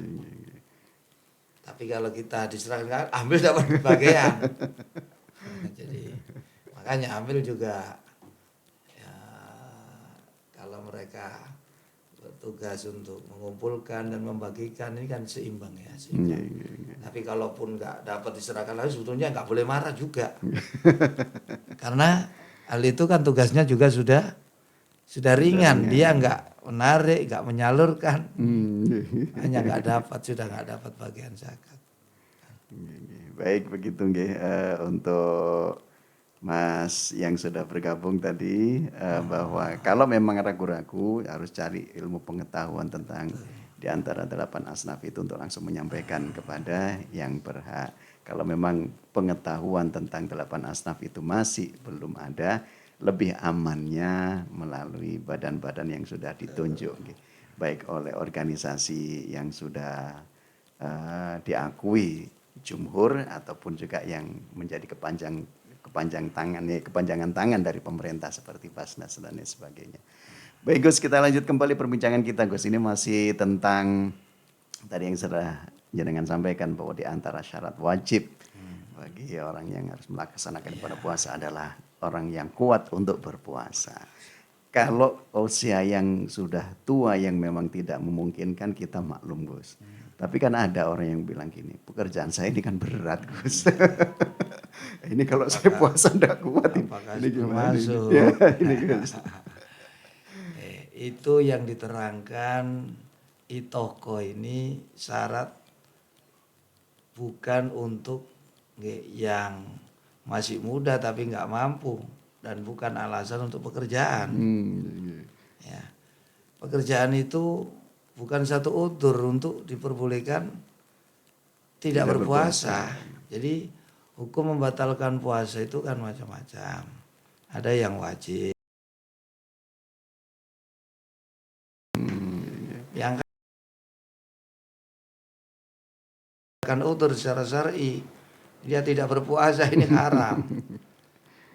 Tapi kalau kita diserahkan, ambil dapat bagian. Jadi makanya ambil juga ya, kalau mereka bertugas untuk mengumpulkan dan membagikan ini kan seimbang ya. Tapi kalaupun nggak dapat diserahkan lagi, sebetulnya nggak boleh marah juga. Karena hal itu kan tugasnya juga sudah ringan. Dia nggak menarik, nggak menyalurkan, hanya nggak dapat bagian zakat. Baik begitu nggih, untuk Mas yang sudah bergabung tadi, bahwa kalau memang ragu-ragu harus cari ilmu pengetahuan tentang di antara 8 asnaf itu untuk langsung menyampaikan kepada yang berhak. Kalau memang pengetahuan tentang 8 asnaf itu masih belum ada, lebih amannya melalui badan-badan yang sudah ditunjuk, baik oleh organisasi yang sudah diakui jumhur ataupun juga yang menjadi kepanjangan tangan dari pemerintah seperti Basnas dan lain sebagainya. Baik Gus, kita lanjut kembali perbincangan kita Gus. Ini masih tentang tadi yang sudah jenengan sampaikan bahwa di antara syarat wajib bagi orang yang harus melaksanakan ibadah puasa adalah orang yang kuat untuk berpuasa. Kalau usia yang sudah tua yang memang tidak memungkinkan, kita maklum Gus. Tapi kan ada orang yang bilang gini, pekerjaan saya ini kan berat Gus. Ini kalau saya puasa enggak kuat ini gimana ini? Ya, ini Gus. Itu yang diterangkan itoko ini syarat bukan untuk yang masih muda tapi nggak mampu, dan bukan alasan untuk pekerjaan. Ya. Pekerjaan itu bukan satu udzur untuk diperbolehkan tidak berpuasa. Jadi hukum membatalkan puasa itu kan macam-macam. Ada yang wajib, yang kan udzur secara syar'i, dia tidak berpuasa ini haram.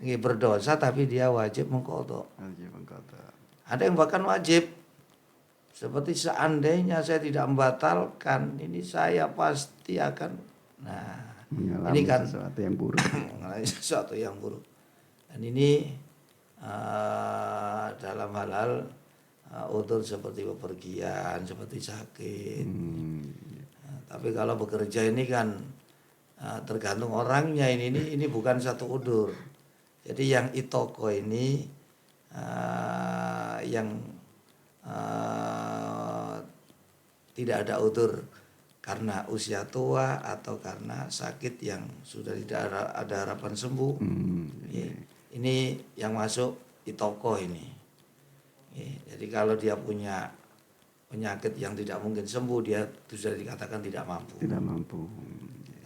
Ini berdosa tapi dia wajib mengqadha. Ada yang bahkan wajib, seperti seandainya saya tidak membatalkan, ini saya pasti akan mengalami ini kan sesuatu yang buruk. mengalami sesuatu yang buruk. Dan ini dalam hal-hal udzur seperti bepergian, seperti sakit. Tapi kalau bekerja ini kan tergantung orangnya, ini bukan satu udzur. Jadi yang itoko ini yang tidak ada udzur karena usia tua atau karena sakit yang sudah tidak ada harapan sembuh. Ini yang masuk itoko ini. Jadi kalau dia punya penyakit yang tidak mungkin sembuh, dia sudah dikatakan tidak mampu. Tidak mampu.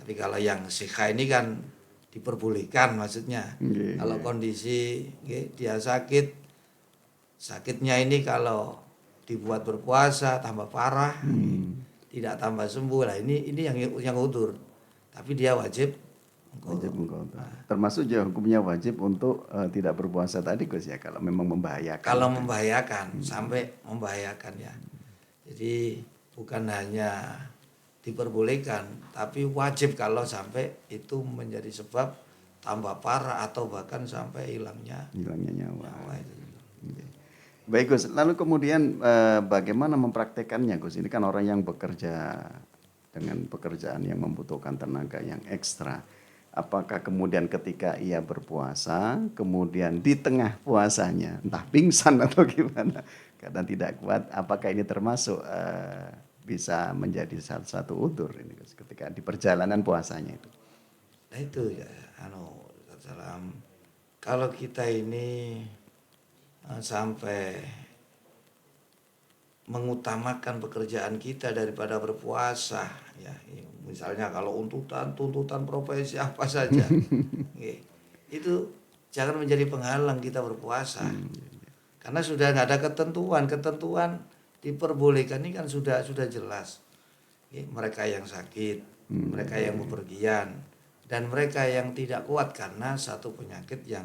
Tapi kalau yang sikha ini kan diperbolehkan, maksudnya kalau kondisi dia sakit, sakitnya ini kalau dibuat berpuasa tambah parah, tidak tambah sembuh lah, ini yang udzur. Tapi dia wajib mengqadha. Termasuk juga hukumnya wajib untuk tidak berpuasa tadi Gus ya, kalau memang membahayakan. Kalau membahayakan, sampai membahayakan ya. Jadi bukan hanya diperbolehkan, tapi wajib kalau sampai itu menjadi sebab tambah parah atau bahkan sampai hilangnya hilangnya nyawa. nyawa itu. Oke. Baik Gus, lalu kemudian bagaimana mempraktekannya Gus? Ini kan orang yang bekerja dengan pekerjaan yang membutuhkan tenaga yang ekstra. Apakah kemudian ketika ia berpuasa, kemudian di tengah puasanya, entah pingsan atau gimana, karena tidak kuat, apakah ini termasuk bisa menjadi satu udzur ini Gus, ketika di perjalanan puasanya itu? Nah itu ya, salam. Kalau kita ini sampai mengutamakan pekerjaan kita daripada berpuasa, ya, misalnya kalau tuntutan profesi apa saja, oke, itu jangan menjadi penghalang kita berpuasa, karena sudah nggak ada ketentuan diperbolehkan ini kan sudah jelas. Oke, mereka yang sakit, mereka yang bepergian, dan mereka yang tidak kuat karena satu penyakit yang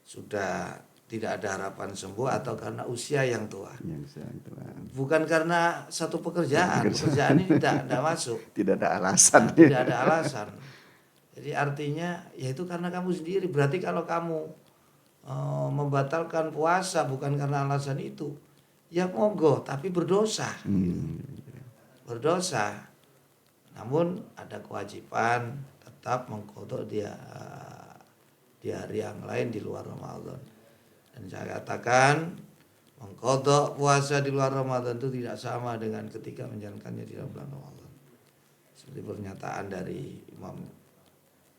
sudah tidak ada harapan sembuh atau karena usia yang tua. Yang saya itulah. Bukan karena satu pekerjaan ini tidak masuk. Tidak ada alasan. Tidak ada alasan. Jadi artinya yaitu karena kamu sendiri. Berarti kalau kamu membatalkan puasa bukan karena alasan itu, ya monggo, tapi berdosa. Berdosa. Namun ada kewajiban tetap mengqadha dia di hari yang lain di luar Ramadan. Dan saya katakan mengqadha puasa di luar Ramadan itu tidak sama dengan ketika menjalankannya di dalam bulan Ramadan. Seperti pernyataan dari Imam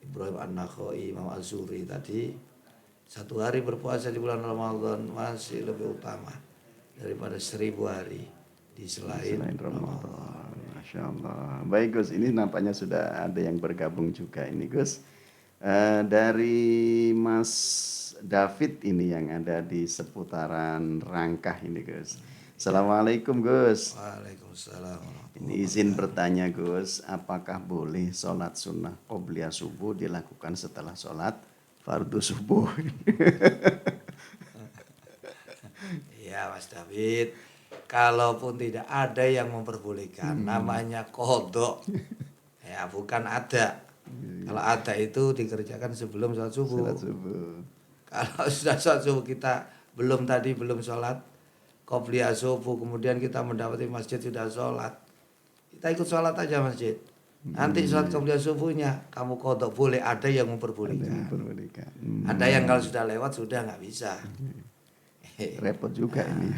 Ibrahim An-Nakhai, Imam Az-Zuhri tadi, satu hari berpuasa di bulan Ramadan masih lebih utama daripada 1000 hari di selain Ramadan. Masya Allah. Baik Gus, ini nampaknya sudah ada yang bergabung juga ini Gus. Dari Mas David ini yang ada di seputaran Rangkah ini Gus. Assalamualaikum Gus. Waalaikumsalam. Ini izin bertanya Gus, apakah boleh sholat sunnah qobliyah subuh dilakukan setelah sholat fardu subuh? Iya Mas David, kalaupun tidak ada yang memperbolehkan, namanya kodok, ya bukan ada. Kalau ada itu dikerjakan sebelum sholat subuh. Sholat subuh. Kalau sudah sholat subuh kita belum sholat qobliyah subuh, kemudian kita mendapati masjid sudah sholat, kita ikut sholat aja masjid. Nanti sholat qobliyah subuhnya kamu kodok boleh, ada yang memperbolehkan. Ada yang kalau sudah lewat sudah nggak bisa. Repot juga ini.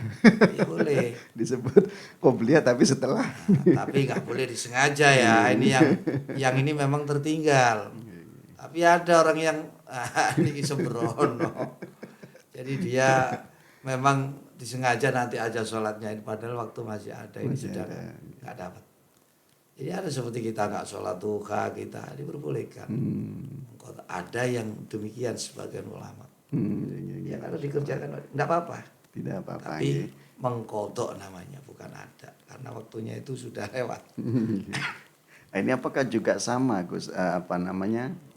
Ya boleh. Disebut qobliyah tapi setelah. Tapi nggak boleh disengaja ya. Ini yang ini memang tertinggal. Tapi ada orang yang ini sembrono. Jadi dia memang disengaja nanti aja sholatnya, padahal waktu masih ada, ini Masih sudah ada. nggak dapat. Jadi ada seperti kita nggak sholat duha, kita diperbolehkan. Ada yang demikian sebagian ulama. Ya kalau dikerjakan nggak apa-apa. Tidak apa-apa. Tapi mengkodok namanya, bukan ada, karena waktunya itu sudah lewat. Ini apakah juga sama Gus,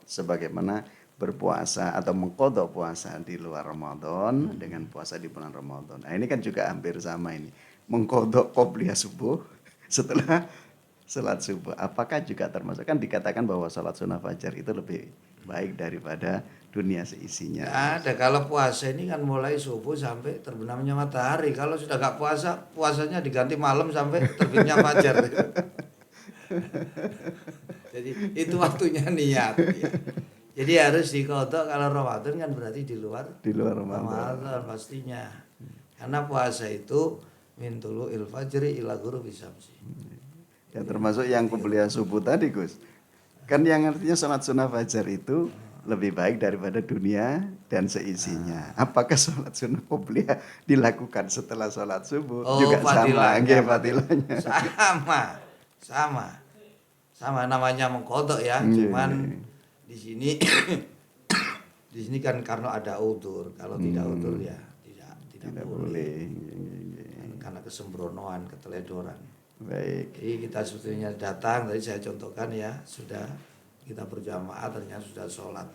sebagaimana berpuasa atau mengkodok puasa di luar Ramadan dengan puasa di bulan Ramadan. Nah ini kan juga hampir sama ini. Mengkodok qobliyah subuh setelah sholat subuh. Apakah juga termasuk, kan dikatakan bahwa sholat sunnah fajar itu lebih baik daripada dunia seisinya. Ada, kalau puasa ini kan mulai subuh sampai terbenamnya matahari. Kalau sudah gak puasa, puasanya diganti malam sampai terbitnya fajar. Jadi itu waktunya niat. Ya. Jadi harus dikodok. Kalau Ramadan kan berarti di luar Ramadan pastinya. Karena puasa itu min tulu'il fajri ila ghurubi syamsi. Ya termasuk yang qobliyah subuh tadi Gus. Kan yang artinya sholat sunnah fajar itu lebih baik daripada dunia dan seisinya. Apakah sholat sunnah qobliyah dilakukan setelah sholat subuh juga sama? Fadilahnya. Sama namanya mengkodok ya. Cuman di sini kan karena ada udzur. Kalau tidak udzur ya tidak boleh. Karena kesembronoan, keteledoran. Baik. Jadi kita sebetulnya datang, tadi saya contohkan ya, sudah kita berjamaah ternyata sudah sholat.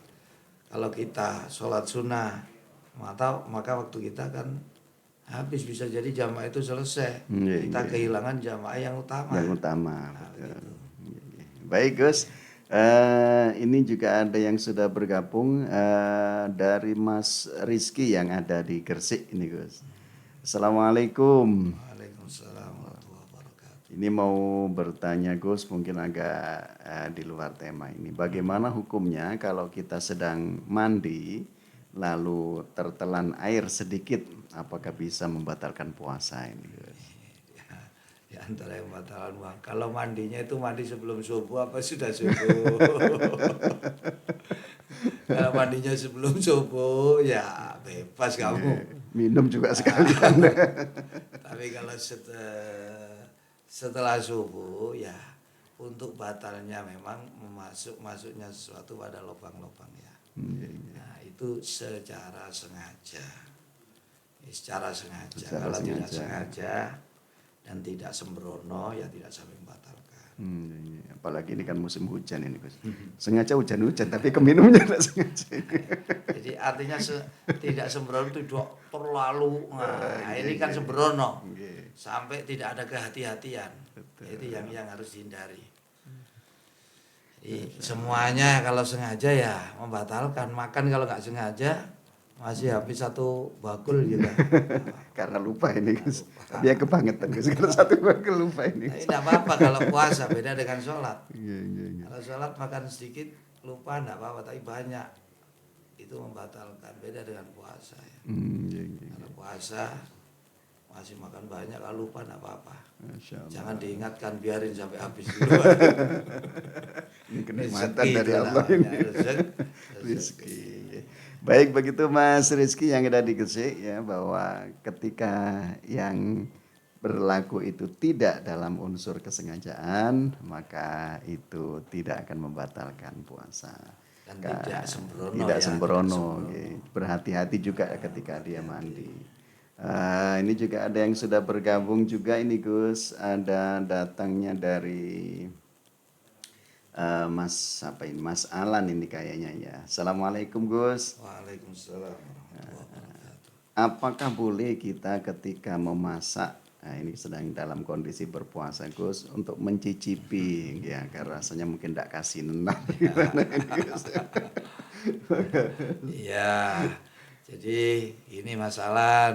Kalau kita sholat sunnah, maka waktu kita kan habis, bisa jadi jamaah itu selesai. Kita kehilangan jamaah yang utama. Yang utama. Betul. Baik Gus, Ini juga ada yang sudah bergabung dari Mas Rizky yang ada di Gresik ini Gus. Assalamualaikum. Waalaikumsalam warahmatullahi wabarakatuh. Ini mau bertanya Gus, mungkin agak di luar tema ini. Bagaimana hukumnya kalau kita sedang mandi lalu tertelan air sedikit, apakah bisa membatalkan puasa ini Gus? Di antara yang batalan kalau mandinya itu mandi sebelum subuh apa sudah subuh? Kalau mandinya sebelum subuh ya bebas kamu. Minum juga sekalian. Tapi kalau setelah subuh ya untuk batalnya memang masuknya sesuatu pada lubang-lubang ya. Nah, itu secara sengaja. Secara sengaja. Secara Kalau tidak sengaja. sengaja dan tidak sembrono ya tidak sampai membatalkan. Apalagi ini kan musim hujan ini Gus. Sengaja hujan-hujan tapi keminumnya tidak sengaja. Jadi artinya tidak sembrono itu terlalu. Nah, ini kan sembrono. Sampai tidak ada kehati-hatian. Itu yang harus dihindari. Jadi semuanya kalau sengaja ya membatalkan. Makan kalau nggak sengaja masih habis satu bakul juga. Karena lupa ini Gus. Tapi ya kebangetan Gus. Kalau satu bakul lupa ini. Tapi tidak apa-apa kalau puasa, beda dengan sholat. Iya. Kalau sholat makan sedikit lupa tidak apa-apa, tapi banyak itu membatalkan. Beda dengan puasa ya. Iya. Kalau puasa masih makan banyak, kalau lupa tidak apa-apa. Masya Allah. Jangan diingatkan, biarin sampai habis dulu. Ini kenikmatan Rezeki dari itu Allah namanya, ini. rezeki. Rizki. Baik begitu Mas Rizky yang ada di Gresik ya, bahwa ketika yang berlaku itu tidak dalam unsur kesengajaan, maka itu tidak akan membatalkan puasa. Dan tidak sembrono Tidak ya, sembrono, tidak sembrono. gitu. Berhati-hati juga ketika dia mandi. Ini juga ada yang sudah bergabung juga ini Gus, ada datangnya dari Mas Alan ini kayaknya ya. Assalamualaikum Gus. Waalaikumsalam warahmatullahi wabarakatuh. Apakah boleh kita ketika memasak, nah ini sedang dalam kondisi berpuasa Gus, untuk mencicipi ya, karena rasanya mungkin tidak kasih nenang. Gimana ini Gus? Iya, jadi ini masalah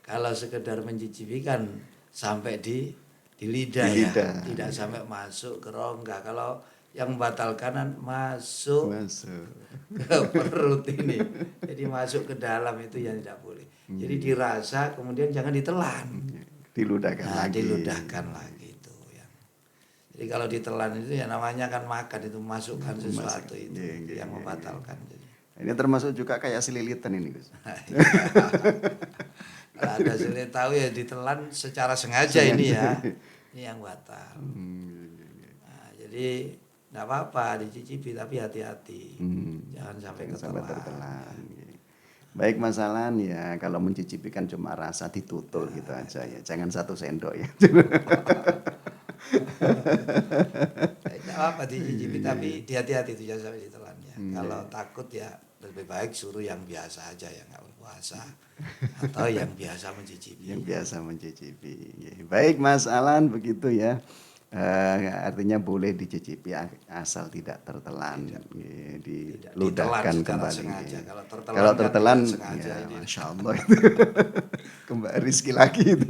kalau sekedar mencicipi kan sampai di lidah Di ya, lidah, tidak sampai masuk ke rongga. Kalau yang membatalkan kan masuk Masuk. ke perut ini, jadi masuk ke dalam itu yang tidak boleh. Jadi dirasa kemudian jangan ditelan. Diludahkan Nah, lagi. diludahkan lagi itu ya. Jadi kalau ditelan itu ya namanya kan makan, itu masukkan sesuatu itu Iya, yang membatalkan. Jadi. Ini termasuk juga kayak selilitan ini Gus. Kalau ada sulit tahu ya ditelan secara sengaja ini ya. Ini yang batal. Nah, jadi enggak apa-apa dicicipi tapi hati-hati. Jangan sampai Sampai ketelan. tertelan. Baik Mas Alan ya, kalau mencicipi kan cuma rasa ditutul gitu aja ya. Jangan 1 sendok ya. Enggak apa-apa dicicipi tapi hati-hati itu jangan sampai ditelan ya. Kalau takut ya lebih baik suruh yang biasa aja yang enggak berpuasa atau yang biasa mencicipi. Yang biasa mencicipi. Baik Mas Alan begitu ya. Artinya boleh dicicipi asal tidak tertelan, diludahkan ditelan secara kembali. sengaja. Kalau Kalau kan tertelan, tidak sengaja ya, ini. Masya Allah itu. Kembali rezeki lagi itu.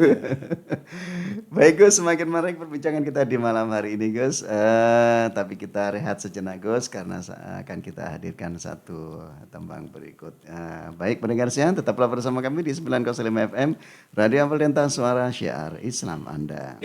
Baik Gus, semakin menarik perbincangan kita di malam hari ini Gus. Tapi kita rehat sejenak Gus, karena akan kita hadirkan satu tembang berikut. Baik pendengar siang, tetaplah bersama kami di 905 FM Radio Ampel Suara Syiar Islam Anda.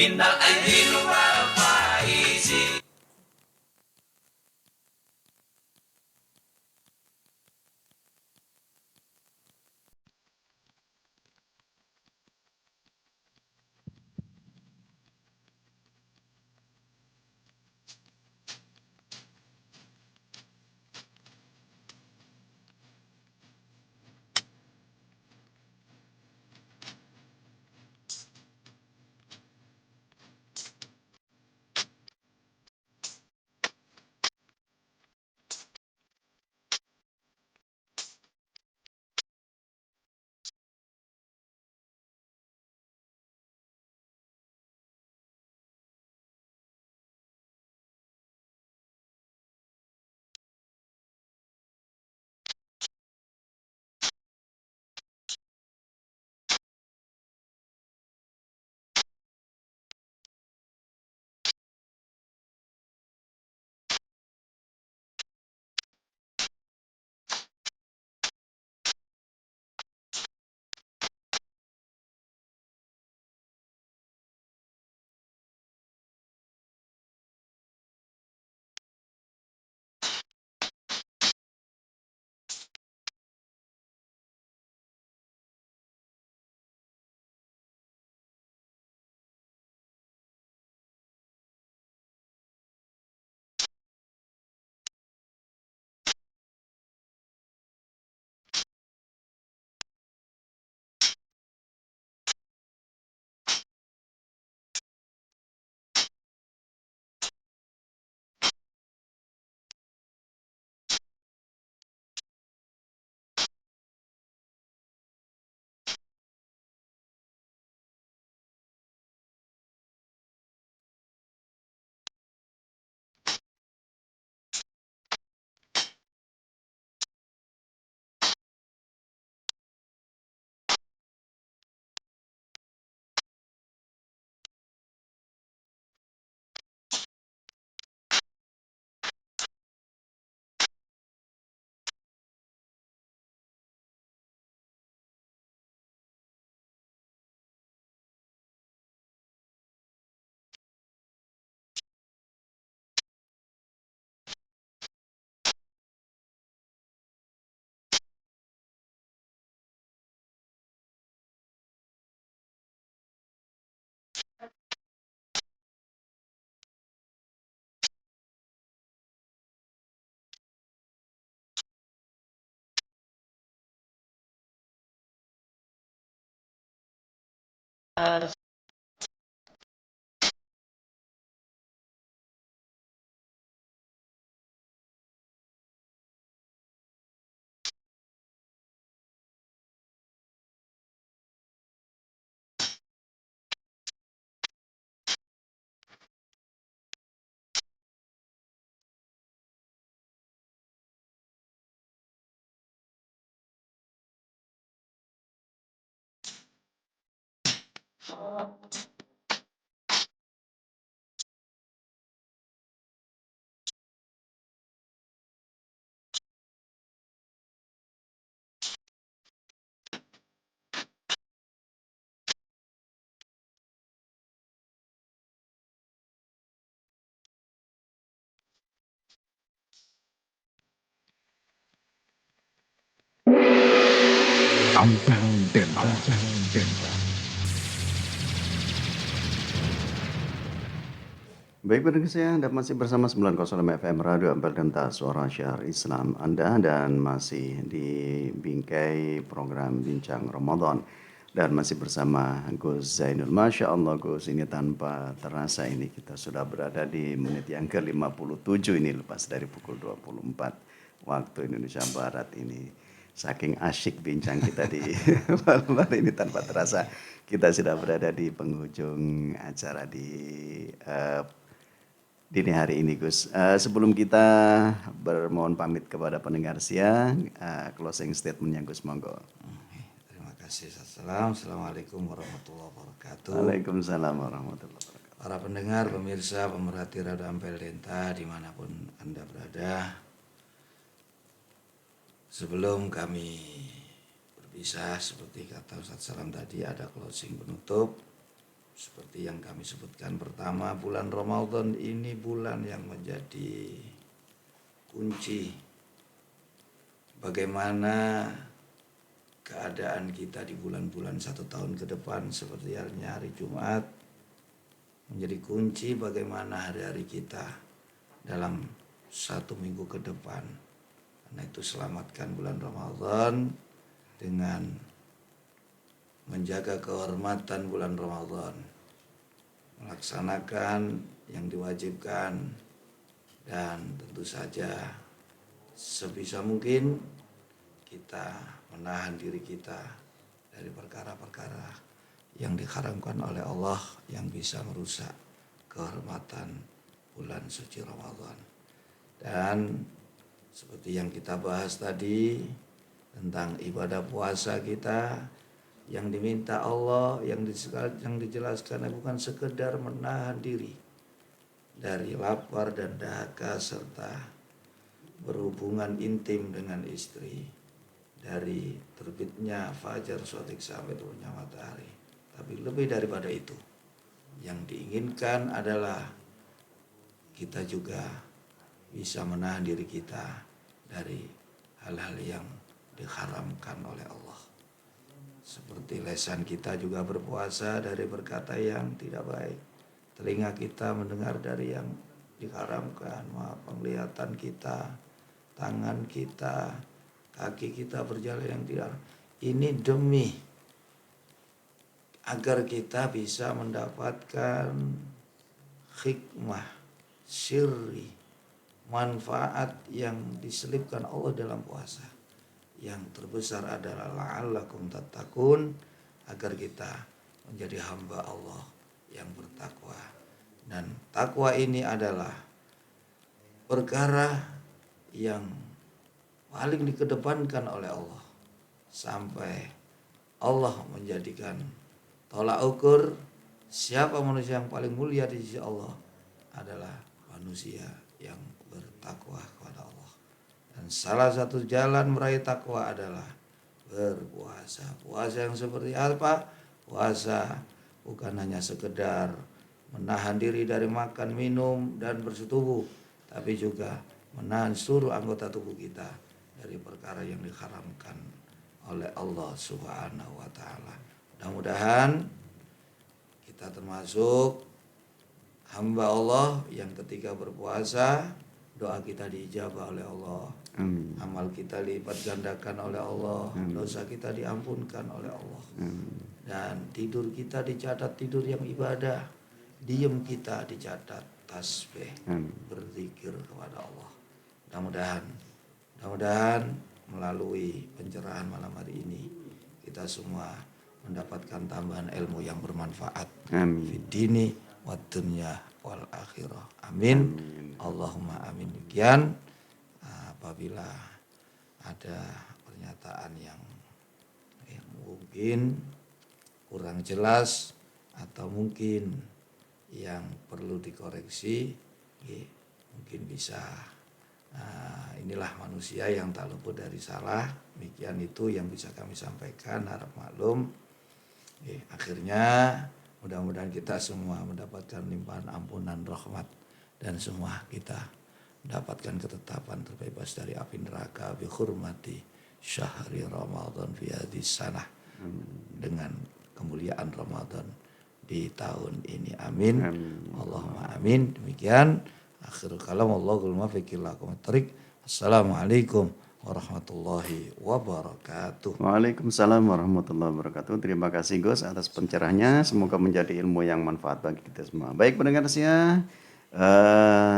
Unbound Dental. Unbound Dental. Baik pendengar saya, Anda masih bersama 906 FM Radio Ampel Denta Suara Syiar Islam Anda dan masih di bingkai program Bincang Ramadan dan masih bersama Gus Zainul. Masya Allah Gus, ini tanpa terasa ini kita sudah berada di menit yang ke-57 ini lepas dari pukul 24 waktu Indonesia Barat ini. Saking asyik bincang kita di malam hari ini tanpa terasa kita sudah berada di penghujung acara di dini hari ini Gus. Sebelum kita bermohon pamit kepada pendengar siang, closing statementnya Gus, monggo. Terima kasih. Assalamualaikum warahmatullahi wabarakatuh. Waalaikumsalam warahmatullahi wabarakatuh. Para pendengar, pemirsa, pemerhati Radio Ampel Denta dimanapun Anda berada. Sebelum kami berpisah, seperti kata Ustaz Salam tadi, ada closing penutup. Seperti yang kami sebutkan pertama, bulan Ramadan ini bulan yang menjadi kunci bagaimana keadaan kita di bulan-bulan 1 tahun ke depan, seperti halnya hari Jumat menjadi kunci bagaimana hari-hari kita dalam 1 minggu ke depan. Karena itu selamatkan bulan Ramadan dengan menjaga kehormatan bulan Ramadan, melaksanakan yang diwajibkan, dan tentu saja sebisa mungkin kita menahan diri kita dari perkara-perkara yang diharamkan oleh Allah yang bisa merusak kehormatan bulan suci Ramadan. Dan seperti yang kita bahas tadi tentang ibadah puasa kita, yang diminta Allah, yang dijelaskan bukan sekedar menahan diri dari lapar dan dahaga serta berhubungan intim dengan istri dari terbitnya fajar sotik sampai turunnya matahari. Tapi lebih daripada itu, yang diinginkan adalah kita juga bisa menahan diri kita dari hal-hal yang diharamkan oleh Allah. Seperti lesan kita juga berpuasa dari berkata yang tidak baik, telinga kita mendengar dari yang diharamkan, penglihatan kita, tangan kita, kaki kita berjalan yang tidak. Ini demi agar kita bisa mendapatkan hikmah, sirri, manfaat yang diselipkan Allah dalam puasa. Yang terbesar adalah la'allakum tattaqun, agar kita menjadi hamba Allah yang bertakwa. Dan takwa ini adalah perkara yang paling dikedepankan oleh Allah, sampai Allah menjadikan tolak ukur siapa manusia yang paling mulia di sisi Allah adalah manusia yang bertakwa kepada Allah. Dan salah satu jalan meraih takwa adalah berpuasa. Puasa yang seperti apa? Puasa bukan hanya sekedar menahan diri dari makan, minum, dan bersetubuh, tapi juga menahan seluruh anggota tubuh kita dari perkara yang diharamkan oleh Allah Subhanahu wa taala. Mudah-mudahan kita termasuk hamba Allah yang ketika berpuasa doa kita diijabah oleh Allah. Amin. Amal kita lipat gandakan oleh Allah. Dosa kita diampunkan oleh Allah. Amin. Dan tidur kita dicatat tidur yang ibadah, diem kita dicatat tasbih, berzikir kepada Allah. Mudah-mudahan melalui pencerahan malam hari ini kita semua mendapatkan tambahan ilmu yang bermanfaat. Fid dini wad dunya wal akhirah. Amin. Allahumma amin. Demikian. Apabila ada pernyataan yang mungkin kurang jelas atau mungkin yang perlu dikoreksi, mungkin bisa. Inilah manusia yang tak luput dari salah. Demikian itu yang bisa kami sampaikan, harap maklum. Akhirnya mudah-mudahan kita semua mendapatkan limpahan ampunan rahmat dan semua kita mendapatkan ketetapan terbebas dari api neraka bi hurmati syahri Ramadan fi hadis sanah, dengan kemuliaan Ramadan di tahun ini. Amin. Allahumma amin. Demikian akhirul kalam, Allahul muwaffiq ila aqwamit thoriq. Assalamualaikum warahmatullahi wabarakatuh. Waalaikumsalam warahmatullahi wabarakatuh. Terima kasih Gus atas pencerahannya. Semoga menjadi ilmu yang manfaat bagi kita semua. Baik pendengar setia,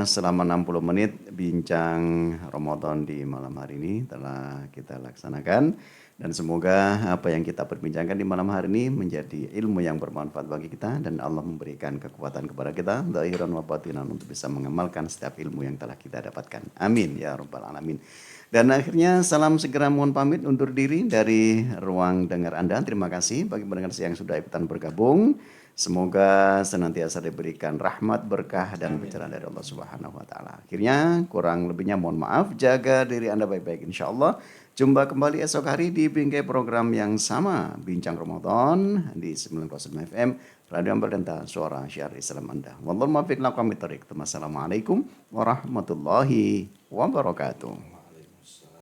selama 60 menit bincang Ramadan di malam hari ini telah kita laksanakan, dan semoga apa yang kita perbincangkan di malam hari ini menjadi ilmu yang bermanfaat bagi kita, dan Allah memberikan kekuatan kepada kita zahiran wa batinan untuk bisa mengamalkan setiap ilmu yang telah kita dapatkan. Amin ya rabbal alamin. Dan akhirnya salam segera mohon pamit undur diri dari ruang dengar Anda. Terima kasih bagi pendengar yang sudah ikutan bergabung. Semoga senantiasa diberikan rahmat, berkah, dan pencerahan dari Allah Subhanahu wa Ta'ala. Akhirnya, kurang lebihnya mohon maaf. Jaga diri Anda baik-baik, insya Allah. Jumpa kembali esok hari di bingkai program yang sama, Bincang Ramadan di 90 FM, Radio Ambardenta, Suara Syiar Islam Anda. Wallahu muwaffiq ila aqwamit thoriq. Wassalamualaikum warahmatullahi wabarakatuh.